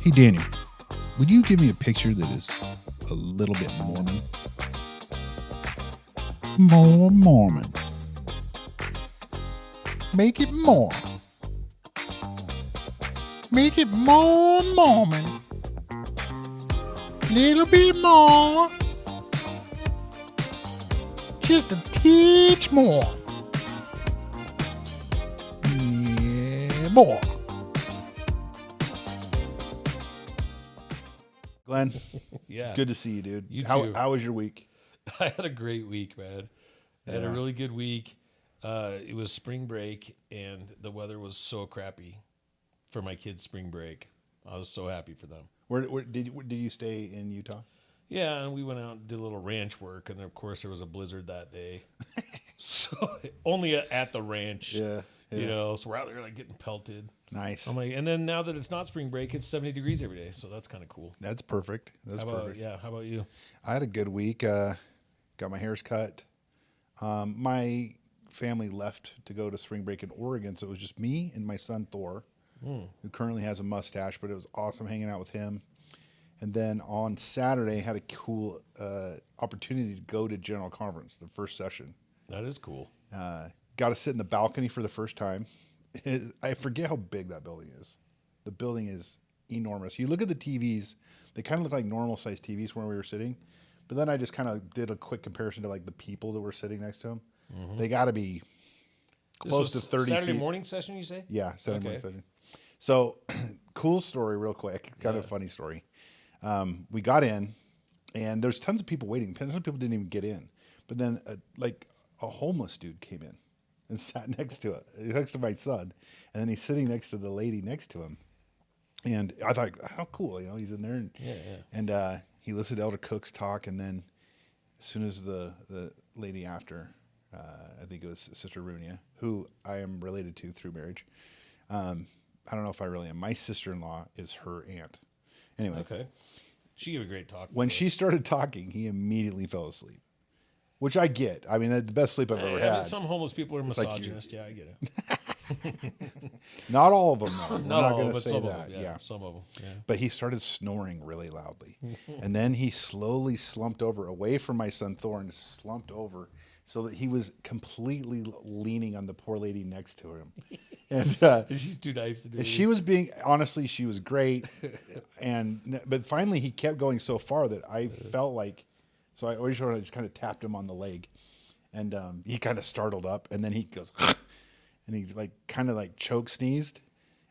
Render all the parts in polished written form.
Hey, Daniel, would you give me a picture that is a little bit Mormon? More Mormon. Make it more. Make it more Mormon. Little bit more. Just a teach more. Yeah, more. Glenn, Yeah. good to see you, dude. You how, too. How was your week? I had a great week, man. I had a Yeah. really good week. It was spring break, and the weather was so crappy for my kids' spring break. I was so happy for them. Where did you stay in Utah? Yeah, and we went out and did a little ranch work, and of course there was a blizzard that day. So only at the ranch, Yeah. you know. So we're out there like getting pelted. Nice. I'm like, and then now that it's not spring break, it's 70 degrees every day, so that's kind of cool. That's perfect. That's How about perfect. yeah? How about you? I had a good week. Got my hairs cut. My family left to go to spring break in Oregon, so it was just me and my son Thor, who currently has a mustache, but it was awesome hanging out with him. And then on Saturday, had a cool opportunity to go to General Conference, the first session. That is cool. Got to sit in the balcony for the first time. I forget how big that building is. The building is enormous. You look at the TVs, they kind of look like normal sized TVs where we were sitting. But then I just kind of did a quick comparison to like the people that were sitting next to him. Mm-hmm. They got to be close to 30 Saturday feet. morning session, you say? Yeah, Saturday morning session. So, cool story real quick. Kind of a funny story. We got in, and there's tons of people waiting. Tons of people didn't even get in. But then, a homeless dude came in and sat next to my son, and then he's sitting next to the lady next to him. And I thought, how cool, he's in there, and he listened to Elder Cook's talk, and then as soon as the lady after, I think it was Sister Runia, who I am related to through marriage. I don't know if I really am. My sister-in-law is her aunt. Anyway. Okay. She gave a great talk. When she started talking, he immediately fell asleep, which I get. I mean, the best sleep I've ever had. Some homeless people are misogynist. Like I get it. Not all of them, though. We're Not not all, going to but say some that. of them. Yeah, some of them. Yeah. But he started snoring really loudly. And then he slowly slumped over away from my son Thor and slumped over so that he was completely leaning on the poor lady next to him. And she's too nice to do it. she was honestly, she was great. But finally he kept going so far that I felt like, so I always just kind of tapped him on the leg. And he kind of startled up, and then he goes, and he kind of choke sneezed,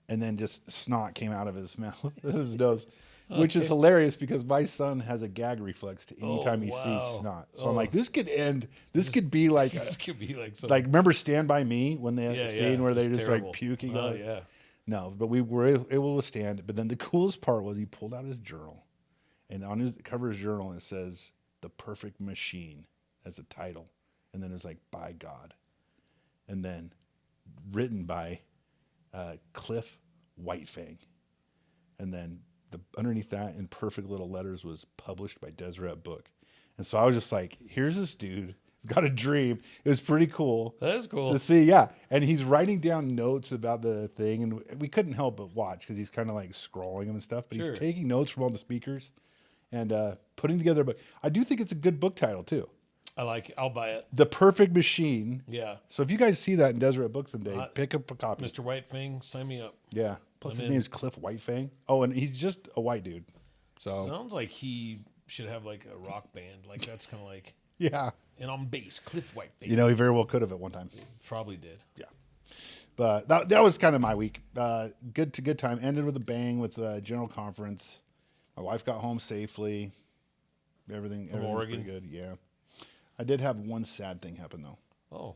and then just snot came out of his mouth, his nose, which is hilarious because my son has a gag reflex to any time he sees snot. So I'm like, this could end. This could be like, this could be like some, remember Stand By Me when they had the scene where they just terrible. puking? Oh yeah. No, but we were able to stand. But then the coolest part was he pulled out his journal, and on his cover of his journal it says "The Perfect Machine" as a title, and then it's like "By God," and then written by Cliff Whitefang, and then underneath that in perfect little letters was published by Deseret Book. And so I was just like, here's this dude. He's got a dream. It was pretty cool. That is cool to see. Yeah. And he's writing down notes about the thing. And we couldn't help but watch because he's kind of scrolling them and stuff. But he's taking notes from all the speakers and putting together a book. I do think it's a good book title too. I like it. I'll buy it. The Perfect Machine. Yeah. So if you guys see that in Deseret Book someday, pick up a copy. Mr. Whitefang, sign me up. Yeah. Plus his name's Cliff Whitefang. Oh, and he's just a white dude. So sounds like he should have a rock band. That's kind of yeah. And on bass, Cliff Whitefang. He very well could have at one time. Probably did. Yeah. But that was kind of my week. Good time. Ended with a bang with General Conference. My wife got home safely. Everything was pretty good. Yeah. I did have one sad thing happen though. Oh.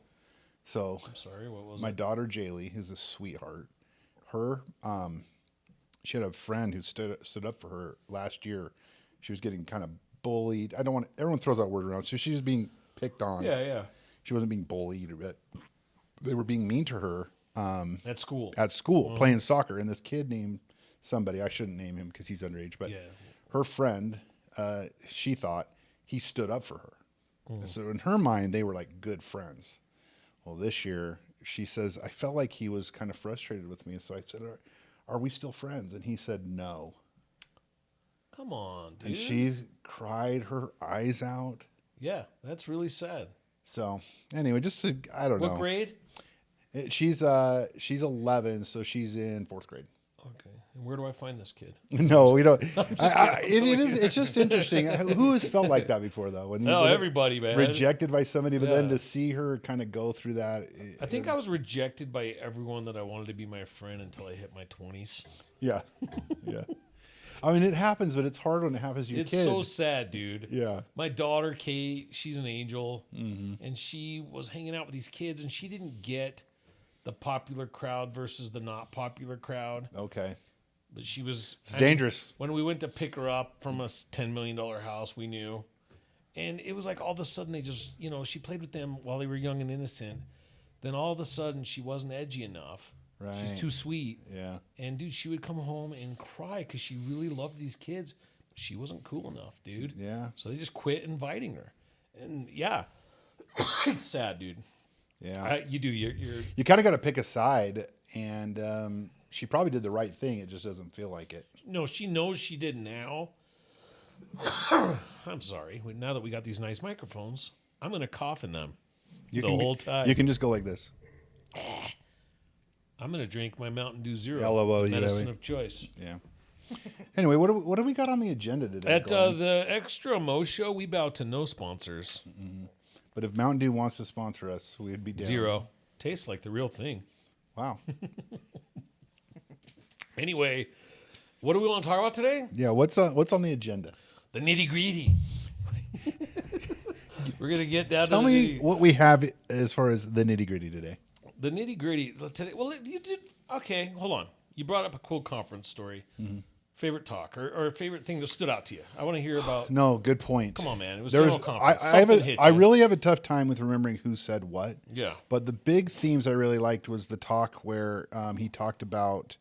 So I'm sorry. What was my it? daughter Jaylee, who's a sweetheart, she had a friend who stood up for her last year. She was getting kind of bullied. Everyone throws that word around. So she was being picked on. Yeah. She wasn't being bullied, but they were being mean to her. At school. Playing soccer. And this kid named somebody, I shouldn't name him because he's underage, but her friend, she thought he stood up for her. So in her mind, they were good friends. Well, this year, she says, I felt like he was kind of frustrated with me. So I said, are we still friends? And he said, no. Come on, dude. And she's cried her eyes out. Yeah, that's really sad. So anyway, I don't know. What grade? She's 11, so she's in 4th grade. Okay. And where do I find this kid? No, we don't. It's just interesting. Who has felt like that before, though? When Everybody, man. Rejected by somebody, but then to see her kind of go through that. I think I was rejected by everyone that I wanted to be my friend until I hit my 20s. Yeah. Yeah. I mean, it happens, but it's hard when it happens to your It's kid. so sad, dude. Yeah. My daughter, Kate, she's an angel, and she was hanging out with these kids, and she didn't get the popular crowd versus the not popular crowd. Okay. But she was... It's dangerous. When we went to pick her up from a $10 million house, we knew. And it was like all of a sudden they just, she played with them while they were young and innocent. Then all of a sudden she wasn't edgy enough. Right. She's too sweet. Yeah. And, dude, she would come home and cry because she really loved these kids. She wasn't cool enough, dude. Yeah. So they just quit inviting her. And, yeah, it's sad, dude. Yeah. You do. You're You kind of got to pick a side, and she probably did the right thing. It just doesn't feel like it. No, she knows she did now. I'm sorry. Now that we got these nice microphones, I'm going to cough in them whole time. You can just go like this. I'm going to drink my Mountain Dew Zero, LOL, medicine of choice. Yeah. Anyway, what do we got on the agenda today? At the Extra Mo Show, we bow to no sponsors. Mm-hmm. But if Mountain Dew wants to sponsor us, we'd be down. 0. Tastes like the real thing. Wow. Anyway, what do we want to talk about today? Yeah, what's on the agenda? The nitty-gritty. We're going to get down Tell to me what we have as far as the nitty-gritty today. The nitty-gritty today. Well, you did. Okay, hold on. You brought up a cool conference story. Mm-hmm. Favorite talk or favorite thing that stood out to you? I want to hear about. No, good point. Come on, man. It was general conference. I really have a tough time with remembering who said what. Yeah. But the big themes I really liked was the talk where he talked about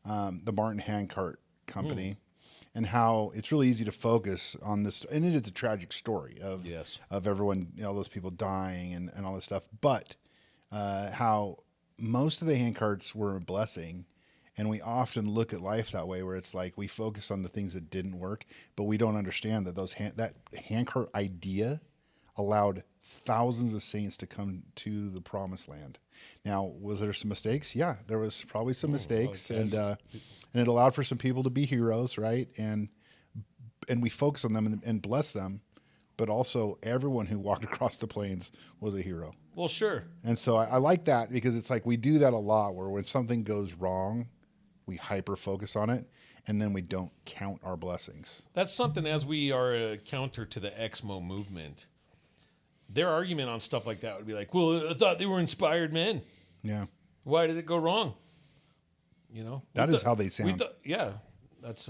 the Martin Handcart Company and how it's really easy to focus on this. And it is a tragic story of everyone, all those people dying and all this stuff. But how most of the handcarts were a blessing. And we often look at life that way, where it's like we focus on the things that didn't work, but we don't understand that that handcart idea allowed thousands of saints to come to the promised land. Now, was there some mistakes? Yeah, there was probably some mistakes, and it allowed for some people to be heroes, right? And we focus on them and bless them, but also everyone who walked across the plains was a hero. Well, sure. And so I like that, because it's like we do that a lot, where when something goes wrong, we hyper focus on it, and then we don't count our blessings. That's something, as we are a counter to the Exmo movement. Their argument on stuff like that would be like, well, I thought they were inspired men. Yeah. Why did it go wrong? That is how they sound. Yeah. That's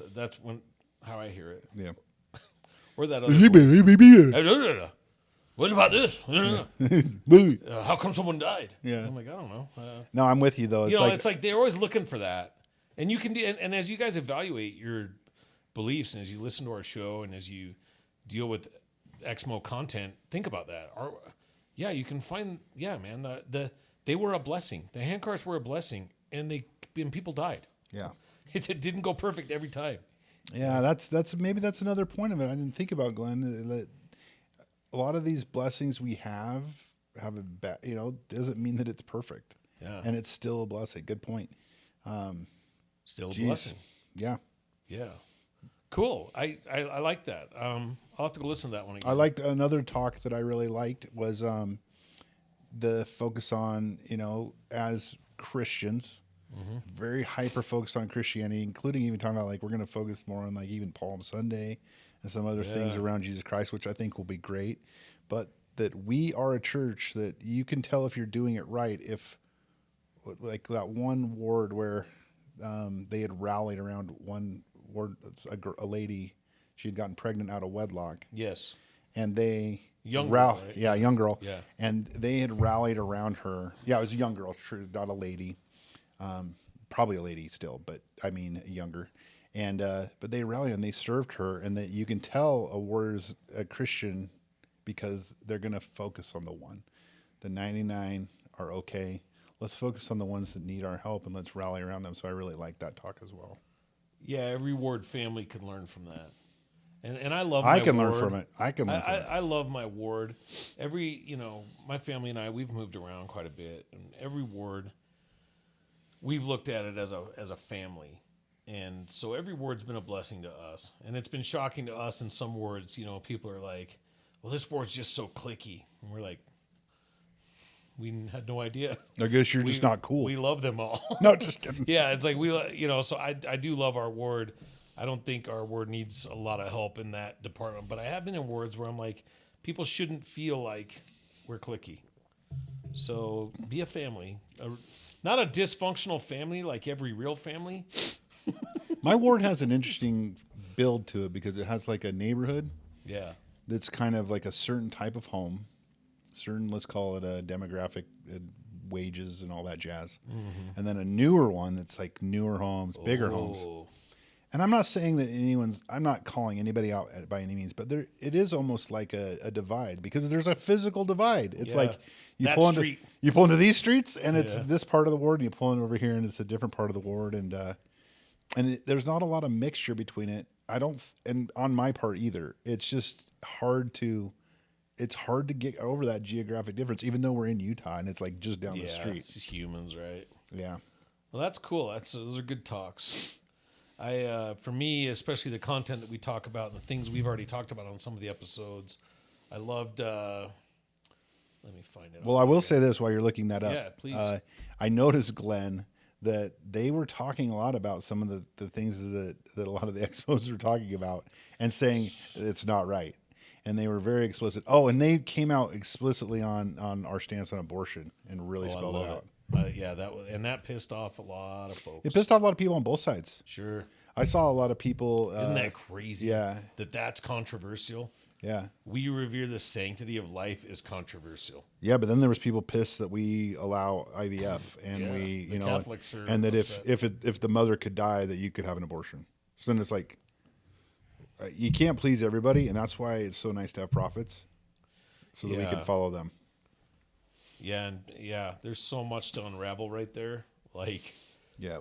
how I hear it. Yeah. Or that other what about this? How come someone died? Yeah. I'm like, I don't know. No, I'm with you, though. It's like they're always looking for that. And you can do, and as you guys evaluate your beliefs, and as you listen to our show, and as you deal with Exmo content, think about that. You can find, man, they were a blessing. The handcarts were a blessing, and people died. Yeah. It didn't go perfect every time. Yeah, that's maybe that's another point of it I didn't think about, Glenn. That a lot of these blessings we have a bad, doesn't mean that it's perfect. Yeah. And it's still a blessing. Good point. Still a blessing. Yeah. Yeah. Cool. I like that. I'll have to go listen to that one again. I liked another talk that I really liked was the focus on, as Christians, very hyper focused on Christianity, including even talking about like we're going to focus more on like even Palm Sunday and some other things around Jesus Christ, which I think will be great. But that we are a church that you can tell if you're doing it right if, like that one ward where they had rallied around one ward, a lady, she had gotten pregnant out of wedlock. Yes. And they young girl, right? Yeah, young girl. Yeah. And they had rallied around her. Yeah, it was a young girl, true, not a lady. Probably a lady still, but I mean younger. And but they rallied and they served her, and that you can tell a warrior's a Christian because they're going to focus on the one. The 99 are okay. Let's focus on the ones that need our help, and let's rally around them. So I really like that talk as well. Yeah, every ward family could learn from that. And I love. I my can ward. learn from it. I can learn from it. I love my ward. My family and I, we've moved around quite a bit, and every ward, we've looked at it as a family, and so every ward's been a blessing to us. And it's been shocking to us in some wards. People are like, "Well, this ward's just so cliquey," and we're like, "We had no idea." I guess you're just not cool. We love them all. No, just kidding. Yeah, it's like so I do love our ward. I don't think our ward needs a lot of help in that department, but I have been in wards where I'm like, people shouldn't feel like we're cliquey. So be a family, not a dysfunctional family like every real family. My ward has an interesting build to it because it has like a neighborhood. Yeah. That's kind of like a certain type of home, let's call it a demographic, wages and all that jazz. Mm-hmm. And then a newer one that's like newer homes, bigger homes. And I'm not saying that I'm not calling anybody out by any means, but it is almost like a divide because there's a physical divide. It's like you pull into these streets and it's this part of the ward, and you pull in over here and it's a different part of the ward. And there's not a lot of mixture between it. And on my part either. It's just hard to get over that geographic difference, even though we're in Utah and it's like just down the street. It's humans, right? Yeah. Well, that's cool. Those are good talks. For me, especially the content that we talk about and the things we've already talked about on some of the episodes, I loved. Let me find it. Well, I will say this while you're looking that up. Yeah, please. I noticed, Glenn, that they were talking a lot about some of the things that a lot of the expos were talking about and saying it's not right. And they were very explicit. Oh, and they came out explicitly on our stance on abortion and really spelled it out. That pissed off a lot of folks. It pissed off a lot of people on both sides. Sure. I saw a lot of people. Isn't that crazy? Yeah. That's controversial. Yeah. We revere the sanctity of life is controversial. Yeah, but then there was people pissed that we allow IVF and Catholics are and that upset. if the mother could die, that you could have an abortion. So then it's like you can't please everybody, and that's why it's so nice to have prophets, so that we can follow them. Yeah, there's so much to unravel right there. Like,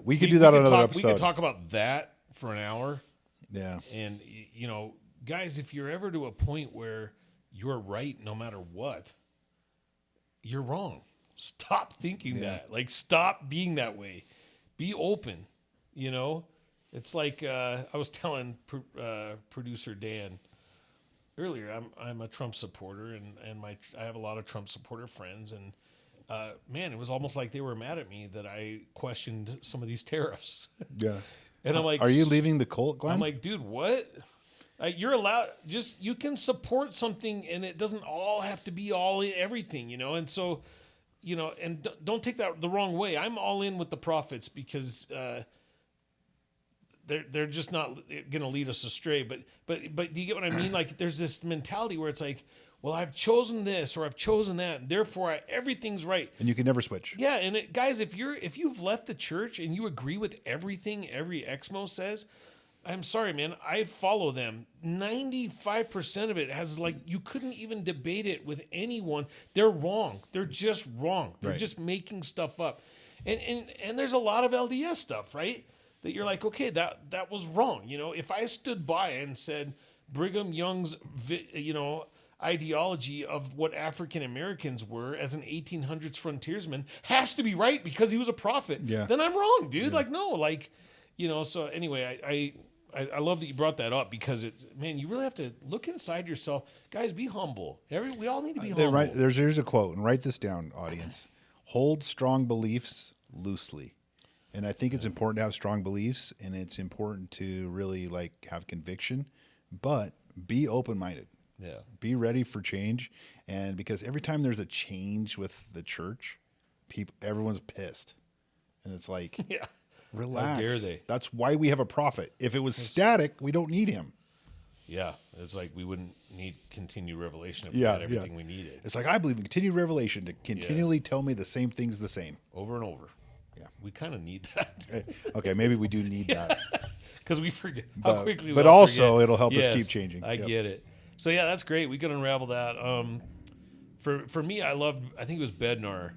we could do that on another episode. We could talk about that for an hour. Yeah, and guys, if you're ever to a point where you're right no matter what, you're wrong. Stop thinking that. Like, stop being that way. Be open. It's like I was telling producer Dan earlier. I'm a Trump supporter, and I have a lot of Trump supporter friends, and man, it was almost like they were mad at me that I questioned some of these tariffs. Yeah, and I'm like, are you leaving the cult, Glenn? I'm like, dude, what? You're allowed. You can support something, and it doesn't all have to be everything, And so, and don't take that the wrong way. I'm all in with the prophets because. They're just not going to lead us astray. But do you get what I mean? Like, there's this mentality where it's like, well, I've chosen this or I've chosen that, and therefore everything's right. And you can never switch. Yeah, and guys, if you've left the church and you agree with everything every Exmo says, I'm sorry, man. I follow them. 95% of it has, like, you couldn't even debate it with anyone. They're wrong. They're just wrong. They're just making stuff up. And there's a lot of LDS stuff, right? That you're like, okay, that was wrong. If I stood by and said Brigham Young's, ideology of what African Americans were as an 1800s frontiersman has to be right because he was a prophet, then I'm wrong, dude. Yeah. Like, no, like, so anyway, I love that you brought that up because you really have to look inside yourself. Guys, be humble. We all need to be humble. Right, here's a quote, and write this down, audience. Hold strong beliefs loosely. And I think it's important to have strong beliefs, and it's important to really have conviction, but be open-minded. Yeah. Be ready for change. And because every time there's a change with the church, everyone's pissed. And it's like, relax. How dare they? That's why we have a prophet. If it was static, we don't need him. Yeah. It's like we wouldn't need continued revelation if we had everything we needed. It's like, I believe in continued revelation to continually tell me the same things the same. Over and over. Yeah. We kind of need that. Okay, maybe we do need that. Because we forget how quickly we But also, forget. it'll help us keep changing. I get it. So, yeah, that's great. We could unravel that. For me, I think it was Bednar.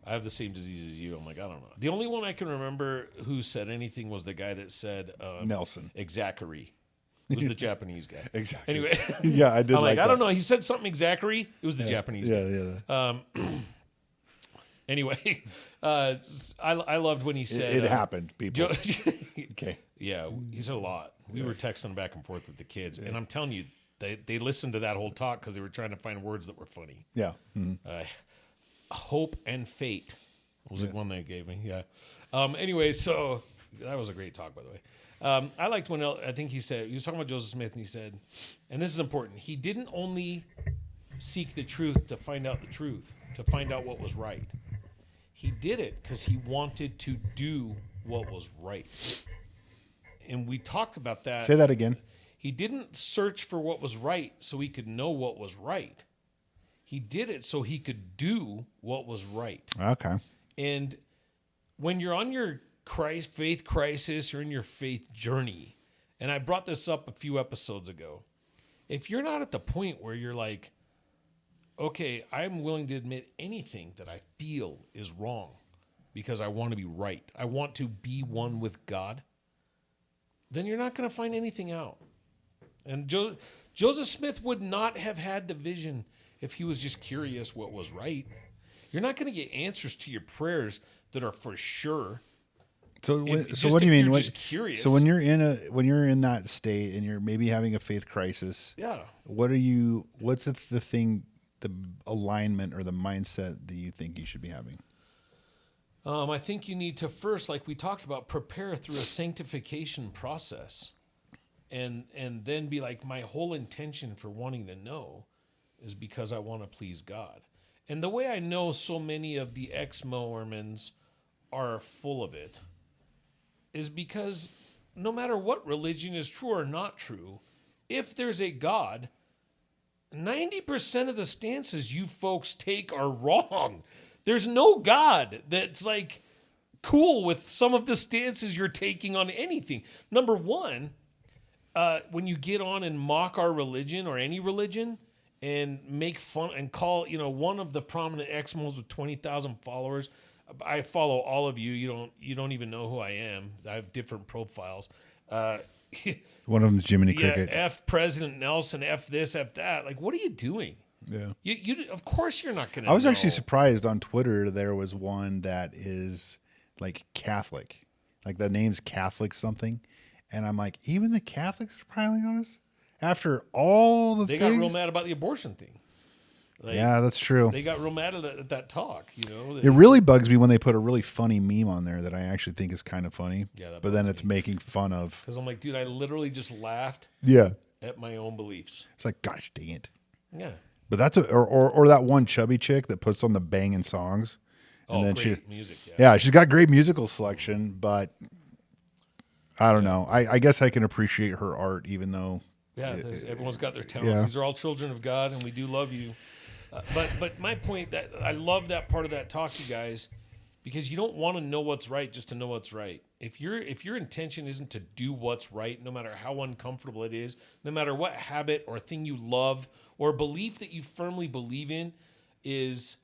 I have the same disease as you. I'm like, I don't know. The only one I can remember who said anything was the guy that said... Nelson. Zachary. It was the Japanese guy. Exactly. Anyway. Yeah, I did I'm like I don't that. know. He said something exactly. It was the Japanese guy. Yeah. Anyway, I loved when he said... It happened, people. Okay. Yeah, he said a lot. We were texting back and forth with the kids. And I'm telling you, they listened to that whole talk because they were trying to find words that were funny. Yeah. Mm-hmm. Hope and fate was the one they gave me. Yeah. Anyway, so that was a great talk, by the way. I liked when I think he said, he was talking about Joseph Smith, and he said, and this is important, he didn't only seek the truth to find out the truth, to find out what was right. He did it because he wanted to do what was right. And we talk about that. Say that again. He didn't search for what was right so he could know what was right. He did it so he could do what was right. Okay. And when you're on your faith crisis or in your faith journey, and I brought this up a few episodes ago, if you're not at the point where you're like, okay, I'm willing to admit anything that I feel is wrong because I want to be right, I want to be one with God, then you're not going to find anything out. And Joseph Smith would not have had the vision if he was just curious what was right. You're not going to get answers to your prayers that are for sure. So what do you mean? Just curious. So when you're in that state and you're maybe having a faith crisis, yeah. What's the thing, the alignment or the mindset that you think you should be having? I think you need to first, like we talked about, prepare through a sanctification process, and then be like, my whole intention for wanting to know is because I want to please God. And the way I know so many of the ex-Mormons are full of it is because no matter what religion is true or not true, if there's a God, 90% of the stances you folks take are wrong. There's no God that's like cool with some of the stances you're taking on anything. Number one, when you get on and mock our religion or any religion and make fun and call, one of the prominent ex-Mormons with 20,000 followers, I follow all of you. You don't even know who I am. I have different profiles. One of them's Jiminy Cricket. F President Nelson, F this, F that. Like, what are you doing? Yeah. You of course you're not going to I was actually surprised on Twitter there was one that is like Catholic. Like the name's Catholic something. And I'm like, even the Catholics are piling on us? After all the things? They got real mad about the abortion thing. Like, yeah, that's true. They got real mad at that talk, It really bugs me when they put a really funny meme on there that I actually think is kind of funny. Yeah, but then it's making fun of. Because I'm like, dude, I literally just laughed at my own beliefs. It's like, gosh dang it. Yeah. But that's or that one chubby chick that puts on the banging songs. And then great music. Yeah, she's got great musical selection, but I don't know. I guess I can appreciate her art even though. Yeah, everyone's got their talents. Yeah. These are all children of God, and we do love you. But my point, that I love that part of that talk, you guys, because you don't want to know what's right just to know what's right. If your intention isn't to do what's right, no matter how uncomfortable it is, no matter what habit or thing you love or belief that you firmly believe in is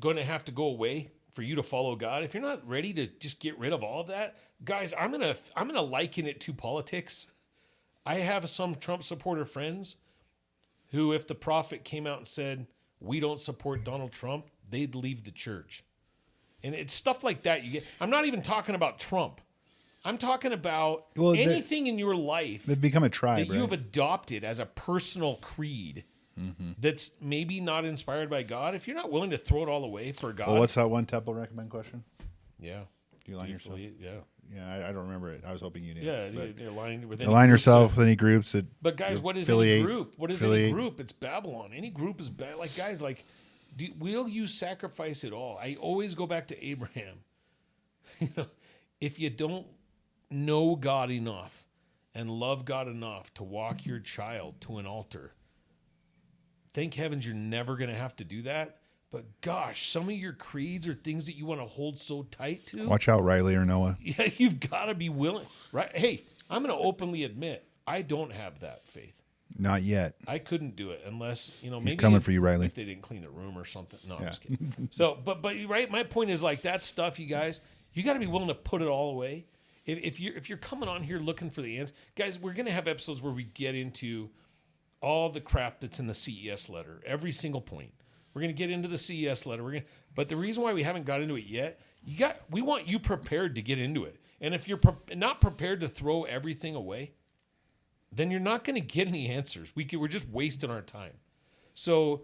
going to have to go away for you to follow God, if you're not ready to just get rid of all of that, guys, I'm gonna liken it to politics. I have some Trump supporter friends who, if the prophet came out and said, we don't support Donald Trump, they'd leave the church. And it's stuff like that you get. I'm not even talking about Trump. I'm talking about anything in your life they've become a tribe that you have adopted as a personal creed that's maybe not inspired by God. If you're not willing to throw it all away for God. Well, what's that one temple recommend question? Yeah. Do you align yourself? Yeah. Yeah, I don't remember it. I was hoping you did. Yeah, you're aligning with align yourself with any groups that. But guys, what is any group? What is any group? It's Babylon. Any group is bad. Like, guys, will you sacrifice it all? I always go back to Abraham. If you don't know God enough and love God enough to walk your child to an altar, thank heavens you're never going to have to do that. But gosh, some of your creeds are things that you want to hold so tight to. Watch out, Riley or Noah. Yeah, you've got to be willing. Right? Hey, I'm going to openly admit, I don't have that faith. Not yet. I couldn't do it unless, maybe he's coming for you, Riley. If they didn't clean the room or something. No, I'm just kidding. So, but right, my point is like that stuff, you guys, you got to be willing to put it all away. if you're coming on here looking for the answer, guys, we're gonna have episodes where we get into all the crap that's in the CES letter, every single point. We're gonna get into the CES letter. But the reason why we haven't got into it yet, we want you prepared to get into it. And if you're not prepared to throw everything away, then you're not going to get any answers. We're just wasting our time. So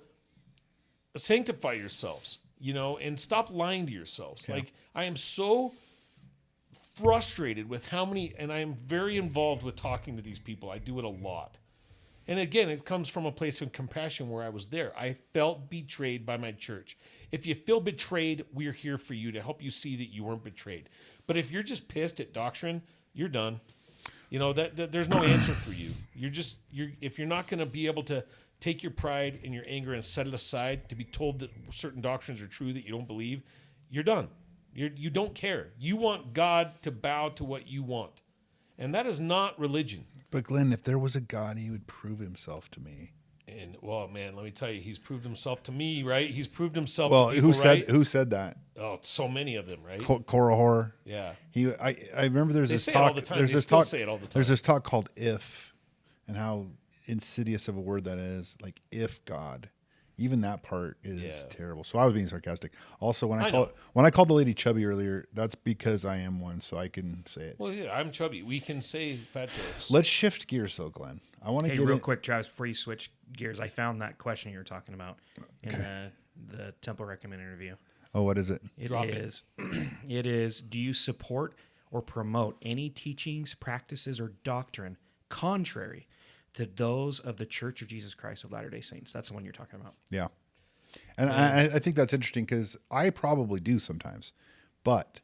sanctify yourselves, and stop lying to yourselves. Yeah. Like, I am so frustrated with how many, and I am very involved with talking to these people. I do it a lot. And again, it comes from a place of compassion where I was there. I felt betrayed by my church. If you feel betrayed, we're here for you to help you see that you weren't betrayed. But if you're just pissed at doctrine, you're done. That there's no answer for you. If you're not going to be able to take your pride and your anger and set it aside to be told that certain doctrines are true that you don't believe, you're done. You don't care. You want God to bow to what you want. And that is not religion. But Glenn, if there was a God, he would prove himself to me. And well, man, let me tell you, he's proved himself to me, right? He's proved himself to people, right? Who said that? Oh, so many of them, right? Korihor. Yeah. I remember there's this talk. There's this talk. Say it all the time. There's this talk called "if," and how insidious of a word that is. Like, if God, even that part is terrible. So I was being sarcastic. Also, when I called the lady chubby earlier, that's because I am one, so I can say it. Well, yeah, I'm chubby. We can say fat jokes. Let's shift gears, though, Glenn. I want to get real quick, Travis, before you switch gears. I found that question you were talking about in the Temple Recommend interview. Oh, what is it? It is, do you support or promote any teachings, practices, or doctrine contrary to those of the Church of Jesus Christ of Latter-day Saints? That's the one you're talking about. Yeah. And I think that's interesting because I probably do sometimes, but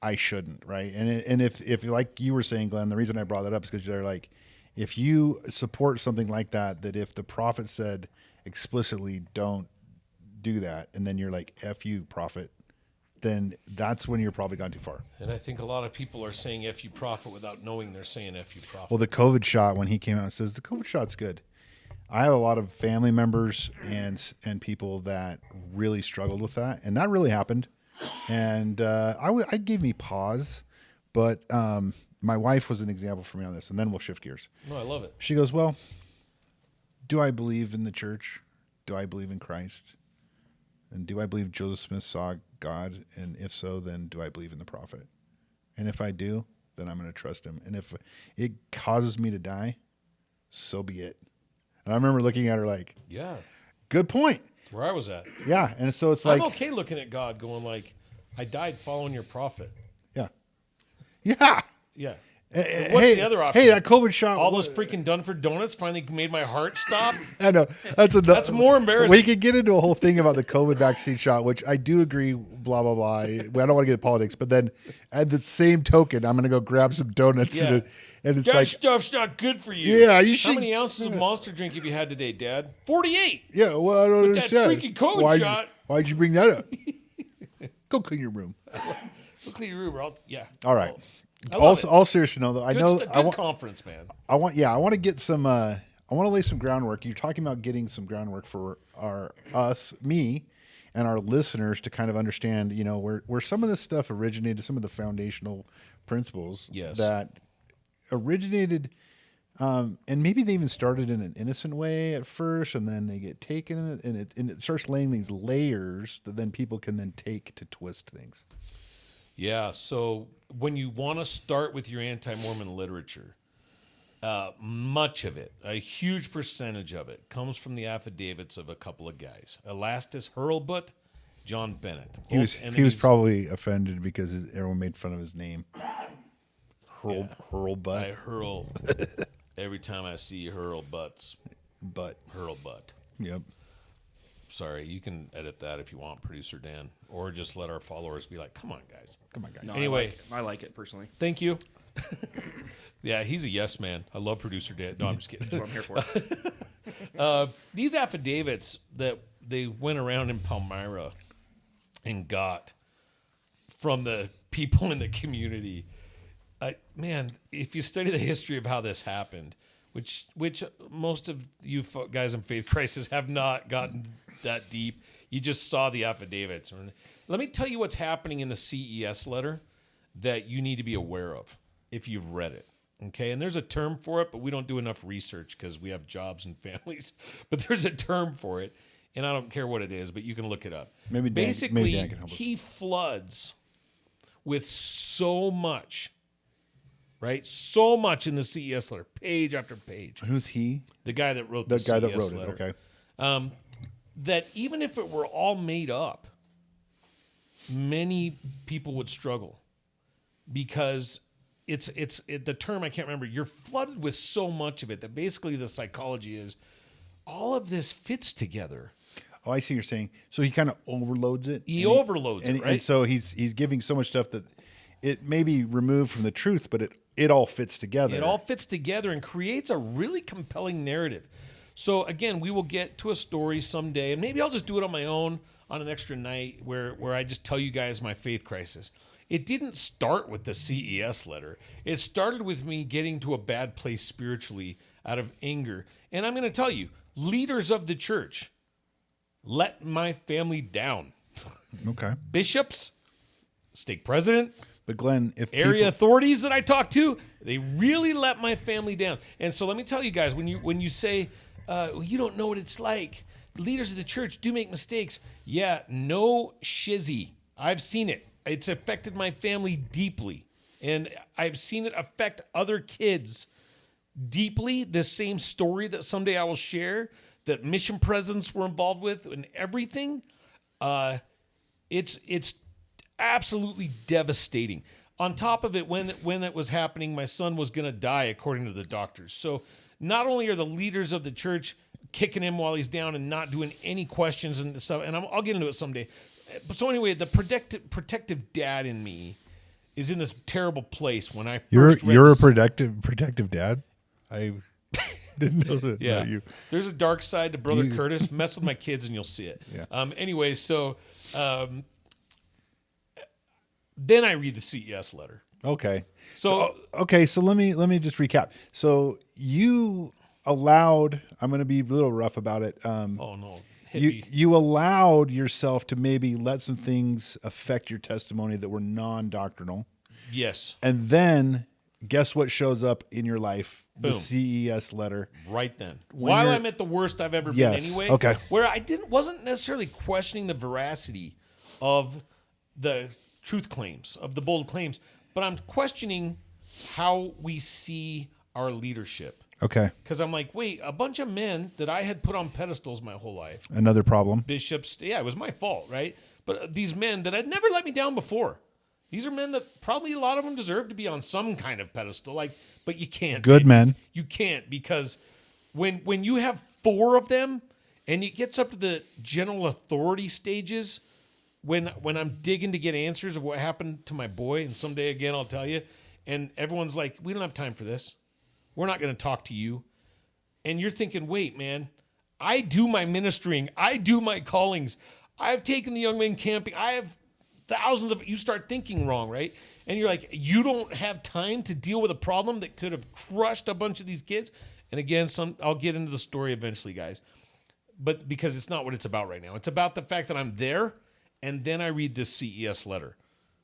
I shouldn't, right? And if like you were saying, Glenn, the reason I brought that up is because they're like, if you support something like that if the prophet said explicitly don't do that, and then you're like, F you, prophet, then that's when you're probably gone too far. And I think a lot of people are saying F you, prophet, without knowing they're saying F you, prophet. Well, the COVID shot, when he came out and says the COVID shot's good, I have a lot of family members and people that really struggled with that, and that really happened. And I gave me pause, but my wife was an example for me on this, and then we'll shift gears. No, I love it. She goes, well, do I believe in the church? Do I believe in Christ? And do I believe Joseph Smith saw God? And if so, then do I believe in the prophet? And if I do, then I'm going to trust him. And if it causes me to die, so be it. And I remember looking at her like, yeah, good point. That's where I was at. Yeah. And so it's like, I'm okay looking at God going like, I died following your prophet. Yeah. Yeah. Yeah. What's the other option? Hey, that COVID shot. All those freaking Done for Donuts finally made my heart stop. I know. That's more embarrassing. We could get into a whole thing about the COVID vaccine shot, which I do agree, blah, blah, blah. I don't want to get into politics. But then at the same token, I'm going to go grab some donuts. Yeah. And it's that like, stuff's not good for you. Yeah, you should. How many ounces of Monster drink have you had today, Dad? 48. Yeah, well, I don't understand. That freaking COVID shot. Why'd you bring that up? Go clean your room. Go clean your room, yeah. All right. All seriously, though, I want conference, man. I want to get some. I want to lay some groundwork. You're talking about getting some groundwork for me, and our listeners to kind of understand, where some of this stuff originated, some of the foundational principles that originated, and maybe they even started in an innocent way at first, and then they get taken, and it starts laying these layers that then people can then take to twist things. Yeah, so when you want to start with your anti-Mormon literature, much of it, a huge percentage of it, comes from the affidavits of a couple of guys. Elastus Hurlbut, John Bennett. He was probably offended because everyone made fun of his name. Hurlbut. I hurl every time I see Hurlbut's butt. Hurlbut. Yep. Sorry, you can edit that if you want, Producer Dan, or just let our followers be like, "Come on, guys." No, anyway, I like it personally. Thank you. Yeah, he's a yes man. I love Producer Dan. No, I'm just kidding. That's what I'm here for. These affidavits that they went around in Palmyra and got from the people in the community, man, if you study the history of how this happened, which most of you guys in Faith Crisis have not gotten that deep. You just saw the affidavits. Let me tell you what's happening in the CES letter. that you need to be aware of if you've read it. Okay, and there's a term for it, but we don't do enough research because we have jobs and families. But there's a term for it, and I don't care what it is, but you can look it up. Maybe Dan can help us. He floods with so much, right? So much in the CES letter, page after page. Who's he? The guy that wrote The the guy CES that wrote letter. it. Okay. That even if it were all made up, many people would struggle because it's the term I can't remember. You're flooded with so much of it that basically the psychology is all of this fits together. Oh, I see what you're saying. So he kind of overloads it. He overloads it, right? And so he's giving so much stuff that it may be removed from the truth, but it all fits together. It all fits together and creates a really compelling narrative. So again, we will get to a story someday, and maybe I'll just do it on my own on an extra night where I just tell you guys my faith crisis. It didn't start with the CES letter. It started with me getting to a bad place spiritually out of anger. And I'm going to tell you, leaders of the church let my family down. Okay. Bishops, stake president, But Glenn, if area authorities that I talk to, they really let my family down. And so let me tell you guys, when you say, you don't know what it's like, leaders of the church do make mistakes. Yeah, no shizzy. I've seen it. It's affected my family deeply. And I've seen it affect other kids deeply. This same story that someday I will share, that mission presidents were involved with and everything. It's absolutely devastating. On top of it, when it was happening, my son was going to die, according to the doctors. So not only are the leaders of the church kicking him while he's down and not doing any questions and stuff, and I'll get into it someday. But so anyway, the protective dad in me is in this terrible place when I first read you're a this. protective dad. I didn't know that Yeah, about you. there's a dark side to Brother Curtis. Mess with my kids and you'll see it. Yeah. Anyway, so then I read the CES letter. Okay. So So let me just recap. So you allowed. I'm going to be a little rough about it. oh no, hit me. You allowed yourself to maybe let some things affect your testimony that were non-doctrinal, Yes, and then guess what shows up in your life? The Boom. CES letter. right then. When While you're- I'm at the worst I've ever Yes, been anyway. okay. Where I wasn't necessarily questioning the veracity of the truth claims, of the bold claims, but I'm questioning how we see our leadership. Okay. Because I'm like, wait, a bunch of men that I had put on pedestals my whole life, Another problem. bishops, yeah, it was my fault, right? But these men that had never let me down before, these are men that probably a lot of them deserve to be on some kind of pedestal, but you can't. Good men. You can't, because when you have 4 of them and it gets up to the general authority stages, when I'm digging to get answers of what happened to my boy, and someday again I'll tell you, and everyone's like, we don't have time for this. We're not going to talk to you. And you're thinking, wait, man, I do my ministering. I do my callings. I've taken the young men camping. I have thousands of, you start thinking wrong, right? And you're like, you don't have time to deal with a problem that could have crushed a bunch of these kids. And again, I'll get into the story eventually, guys. But because it's not what it's about right now. It's about the fact that I'm there, and then I read this CES letter.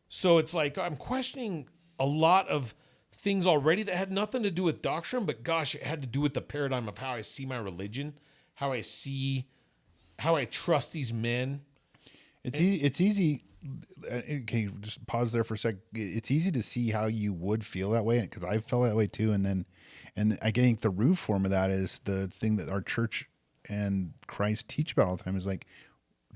So it's like I'm questioning a lot of things already that had nothing to do with doctrine, but gosh, it had to do with the paradigm of how I see my religion, how I trust these men. It's easy. Okay, just pause there for a sec. It's easy to see how you would feel that way, because I felt that way too. And I think the root form of that is the thing that our church and Christ teach about all the time is like,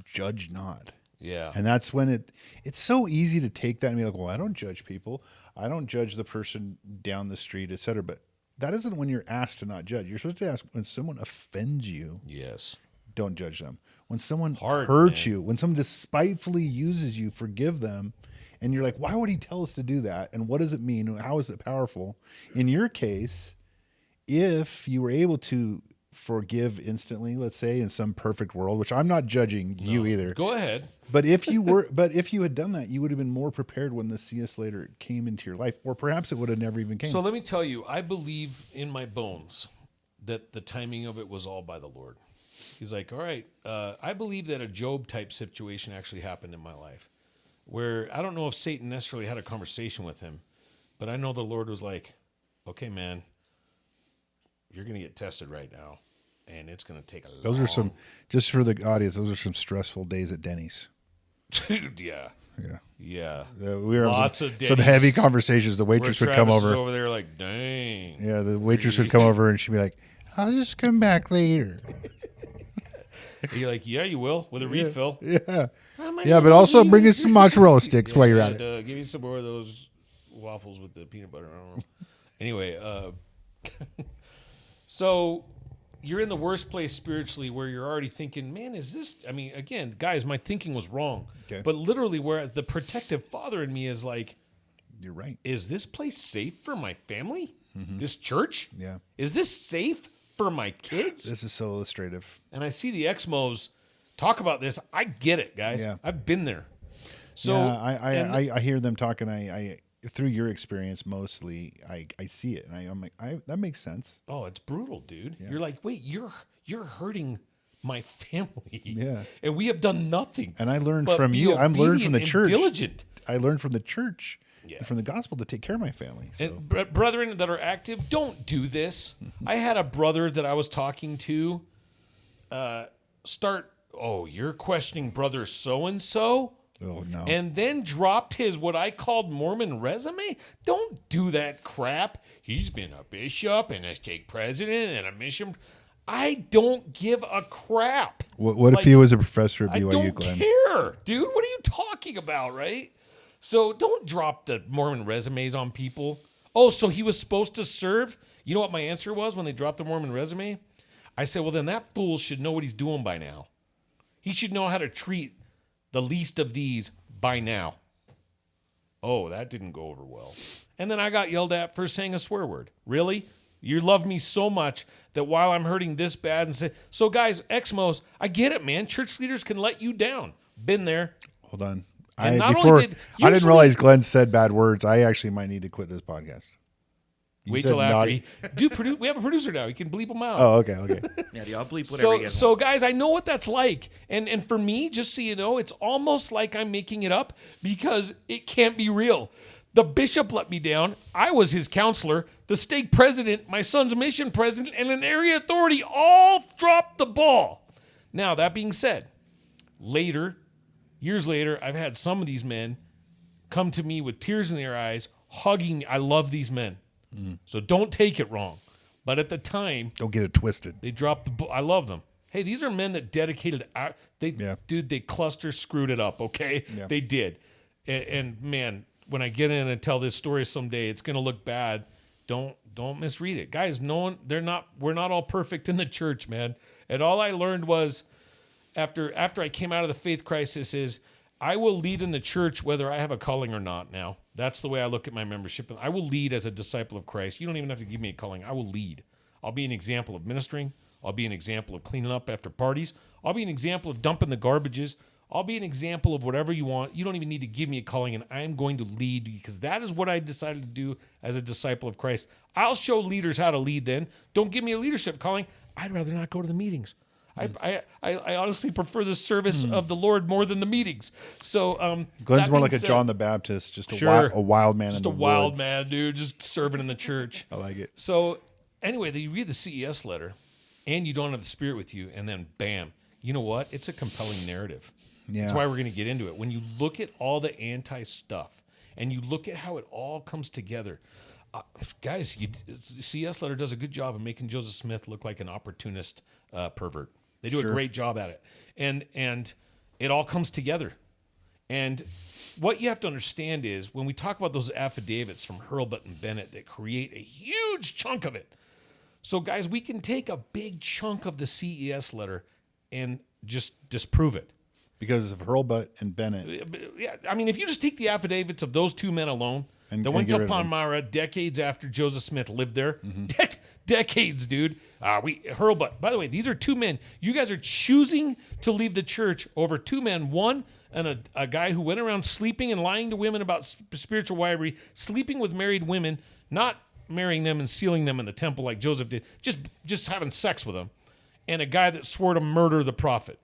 judge not. Yeah. And that's when it's so easy to take that and be like, well, I don't judge people. I don't judge the person down the street, et cetera. But that isn't when you're asked to not judge. You're supposed to ask when someone offends you. Yes. Don't judge them. When someone Hard, hurts man. you, when someone despitefully uses you, forgive them. And you're like, why would he tell us to do that? And what does it mean? How is it powerful? In your case, if you were able to forgive instantly, let's say, in some perfect world, which I'm not judging you either. Go ahead. But if you had done that, you would have been more prepared when the CES Letter came into your life, or perhaps it would have never even came. So let me tell you, I believe in my bones that the timing of it was all by the Lord. He's like, all right, I believe that a Job type situation actually happened in my life. where I don't know if Satan necessarily had a conversation with him, but I know the Lord was like, okay, man, you're going to get tested right now, and it's going to take a Those are some, just for the audience, those are some stressful days at Denny's. Dude, yeah. Yeah. We were Lots having of some Denny's heavy conversations. The where waitress would Travis come is over. over there like, dang. Yeah, the waitress would come over and she'd be like, I'll just come back later. You're like, yeah, you will, with a refill. Yeah. Yeah, but also bring us some mozzarella sticks while you're at it. Give me some more of those waffles with the peanut butter. I don't know. Anyway, so you're in the worst place spiritually where you're already thinking, man, is this, I mean, again, guys, my thinking was wrong. Okay. But literally where the protective father in me is like, You're right. is this place safe for my family? This church? Yeah. Is this safe for my kids? This is so illustrative. And I see the Exmos talk about this. I get it, guys. Yeah. I've been there. So yeah, I hear them talking. I through your experience mostly, I see it, and I'm like, that makes sense. oh, it's brutal, dude. Yeah. You're like, wait, you're hurting my family. Yeah. And we have done nothing. And I learned but from be you. I'm learned from obedient the and church. Diligent. I learned from the church Yeah. and from the gospel to take care of my family. So. And brethren that are active, don't do this. I had a brother that I was talking to you're questioning brother so-and-so? Oh no. And then dropped his what I called Mormon resume. Don't do that crap. He's been a bishop and a stake president and a mission. I don't give a crap. What if like, he was a professor at I BYU, don't Glenn? care, dude. What are you talking about, right? So don't drop the Mormon resumes on people. Oh, so he was supposed to serve? You know what my answer was when they dropped the Mormon resume? I said, well, then that fool should know what he's doing by now. He should know how to treat the least of these by now. Oh, that didn't go over well. And then I got yelled at for saying a swear word. Really? You love me so much that while I'm hurting this bad and say, so guys, Exmos, I get it, man. Church leaders can let you down. Been there. Hold on. And I not only did- didn't usually- realize Glenn said bad words. I actually might need to quit this podcast. You Wait said till after. naughty- We have a producer now. He can bleep them out. Oh, okay. Yeah, dude, I'll bleep whatever you guys So guys, I know what that's like. And for me, just so you know, it's almost like I'm making it up because it can't be real. The bishop let me down. I was his counselor. The stake president, my son's mission president, and an area authority all dropped the ball. Now, that being said, years later, I've had some of these men come to me with tears in their eyes, hugging me. I love these men. So don't take it wrong. But at the time, Don't get it twisted. they dropped the ball. I love them. Hey, these are men that dedicated. Yeah. Dude, they cluster screwed it up. Okay, Yeah. they did. And man, when I get in and tell this story someday, it's gonna look bad. Don't misread it, guys. We're not all perfect in the church, man. And all I learned was after I came out of the faith crisis is I will lead in the church whether I have a calling or not. Now that's the way I look at my membership. I will lead as a disciple of Christ. You don't even have to give me a calling. I will lead. I'll be an example of ministering. I'll be an example of cleaning up after parties. I'll be an example of dumping the garbages. I'll be an example of whatever you want. You don't even need to give me a calling, and I'm going to lead because that is what I decided to do as a disciple of Christ. I'll show leaders how to lead then. Don't give me a leadership calling. I'd rather not go to the meetings. I honestly prefer the service of the Lord more than the meetings. So Glenn's that more being like a said- John the Baptist, just a, Sure. a wild man just in a the wild woods. man, dude, just serving in the church. I like it. So anyway, you read the CES letter, and you don't have the Spirit with you, and then bam, you know what? It's a compelling narrative. Yeah. That's why we're going to get into it. When you look at all the anti-stuff, and you look at how it all comes together, guys, CES letter does a good job of making Joseph Smith look like an opportunist pervert. They do a great job at it, and it all comes together. And what you have to understand is when we talk about those affidavits from Hurlbut and Bennett that create a huge chunk of it. So, guys, we can take a big chunk of the CES letter and just disprove it. Because of Hurlbut and Bennett. Yeah, I mean, if you just take the affidavits of those two men alone, And that went get to rid of them. Palmyra decades after Joseph Smith lived there. Decades, dude. Hurlbut. By the way, these are two men. You guys are choosing to leave the church over two men. One, and a guy who went around sleeping and lying to women about spiritual wifery, sleeping with married women, not marrying them and sealing them in the temple like Joseph did, just having sex with them. And a guy that swore to murder the prophet,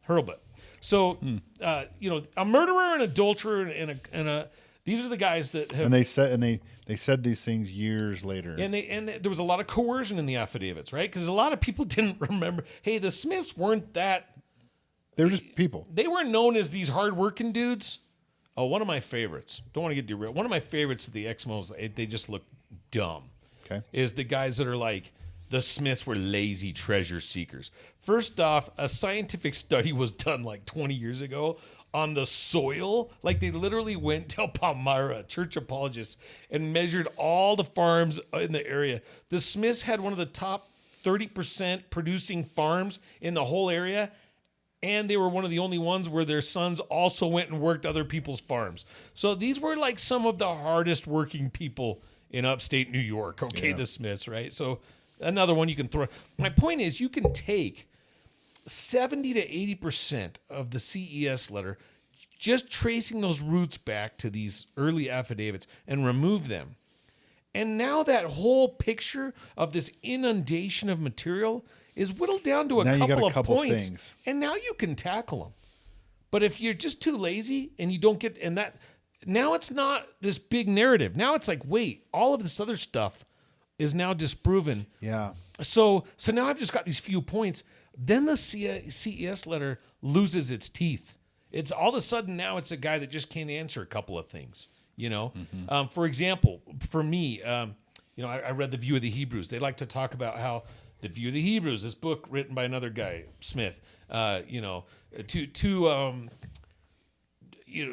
Hurlbut. So, a murderer, an adulterer, and a these are the guys that have. And they said these things years later. And there was a lot of coercion in the affidavits, right? Because a lot of people didn't remember. Hey, the Smiths weren't that. They were just people. They weren't known as these hardworking dudes. Oh, one of my favorites. Don't want to get derailed. One of my favorites of the Exmos, they just look dumb. Okay. Is the guys that are like, the Smiths were lazy treasure seekers. First off, a scientific study was done like 20 years ago on the soil. Like they literally went to Palmyra, church apologists, and measured all the farms in the area. The Smiths had one of the top 30% producing farms in the whole area. And they were one of the only ones where their sons also went and worked other people's farms. So these were like some of the hardest working people in upstate New York. Okay, the Smiths, right? So another one you can throw. My point is you can take 70 to 80% of the CES letter, just tracing those roots back to these early affidavits and remove them. And now that whole picture of this inundation of material is whittled down to a couple points, things. and now you can tackle them. But if you're just too lazy and you don't get, and that, now it's not this big narrative. Now it's like, wait, all of this other stuff is now disproven. Yeah. So now I've just got these few points. Then the CES letter loses its teeth. It's all of a sudden now it's a guy that just can't answer a couple of things. For example, for me, I read The View of the Hebrews. They like to talk about how The View of the Hebrews, this book written by another guy, Smith, two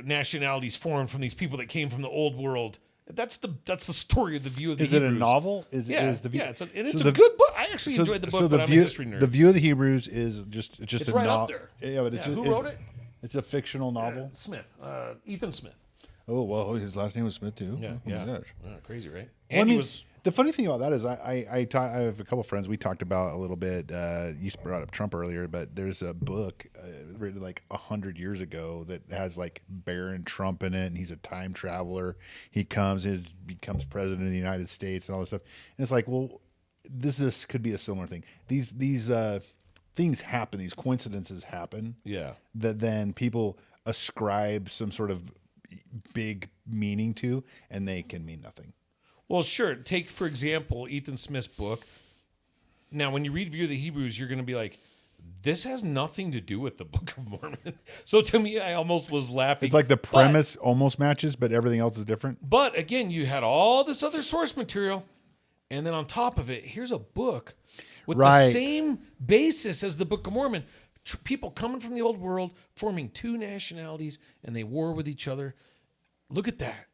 nationalities formed from these people that came from the old world. That's the story of The View of the Hebrews. Is it a novel? Is yeah, the view? It's a good book. I actually enjoyed the book, but I'm a history nerd. The View of the Hebrews is just it's a right novel. up there. Yeah, but who wrote it? It's a fictional novel. Smith, Ethan Smith. Oh well, his last name was Smith too. Yeah, Oh, my gosh. Crazy, right? Well, And the funny thing about that is I have a couple friends. We talked about a little bit. You brought up Trump earlier, but there's a book written like 100 years ago that has like Baron Trump in it, and he's a time traveler. He becomes president of the United States and all this stuff. And it's like, well, this could be a similar thing. These things happen. These coincidences happen. Yeah. That then people ascribe some sort of big meaning to, and they can mean nothing. Well, sure. Take, for example, Ethan Smith's book. Now, when you read View of the Hebrews, you're going to be like, this has nothing to do with the Book of Mormon. So to me, I almost was laughing. It's like the premise almost matches, but everything else is different. But again, you had all this other source material, and then on top of it, here's a book with the same basis as the Book of Mormon. People coming from the old world, forming two nationalities, and they war with each other. Look at that.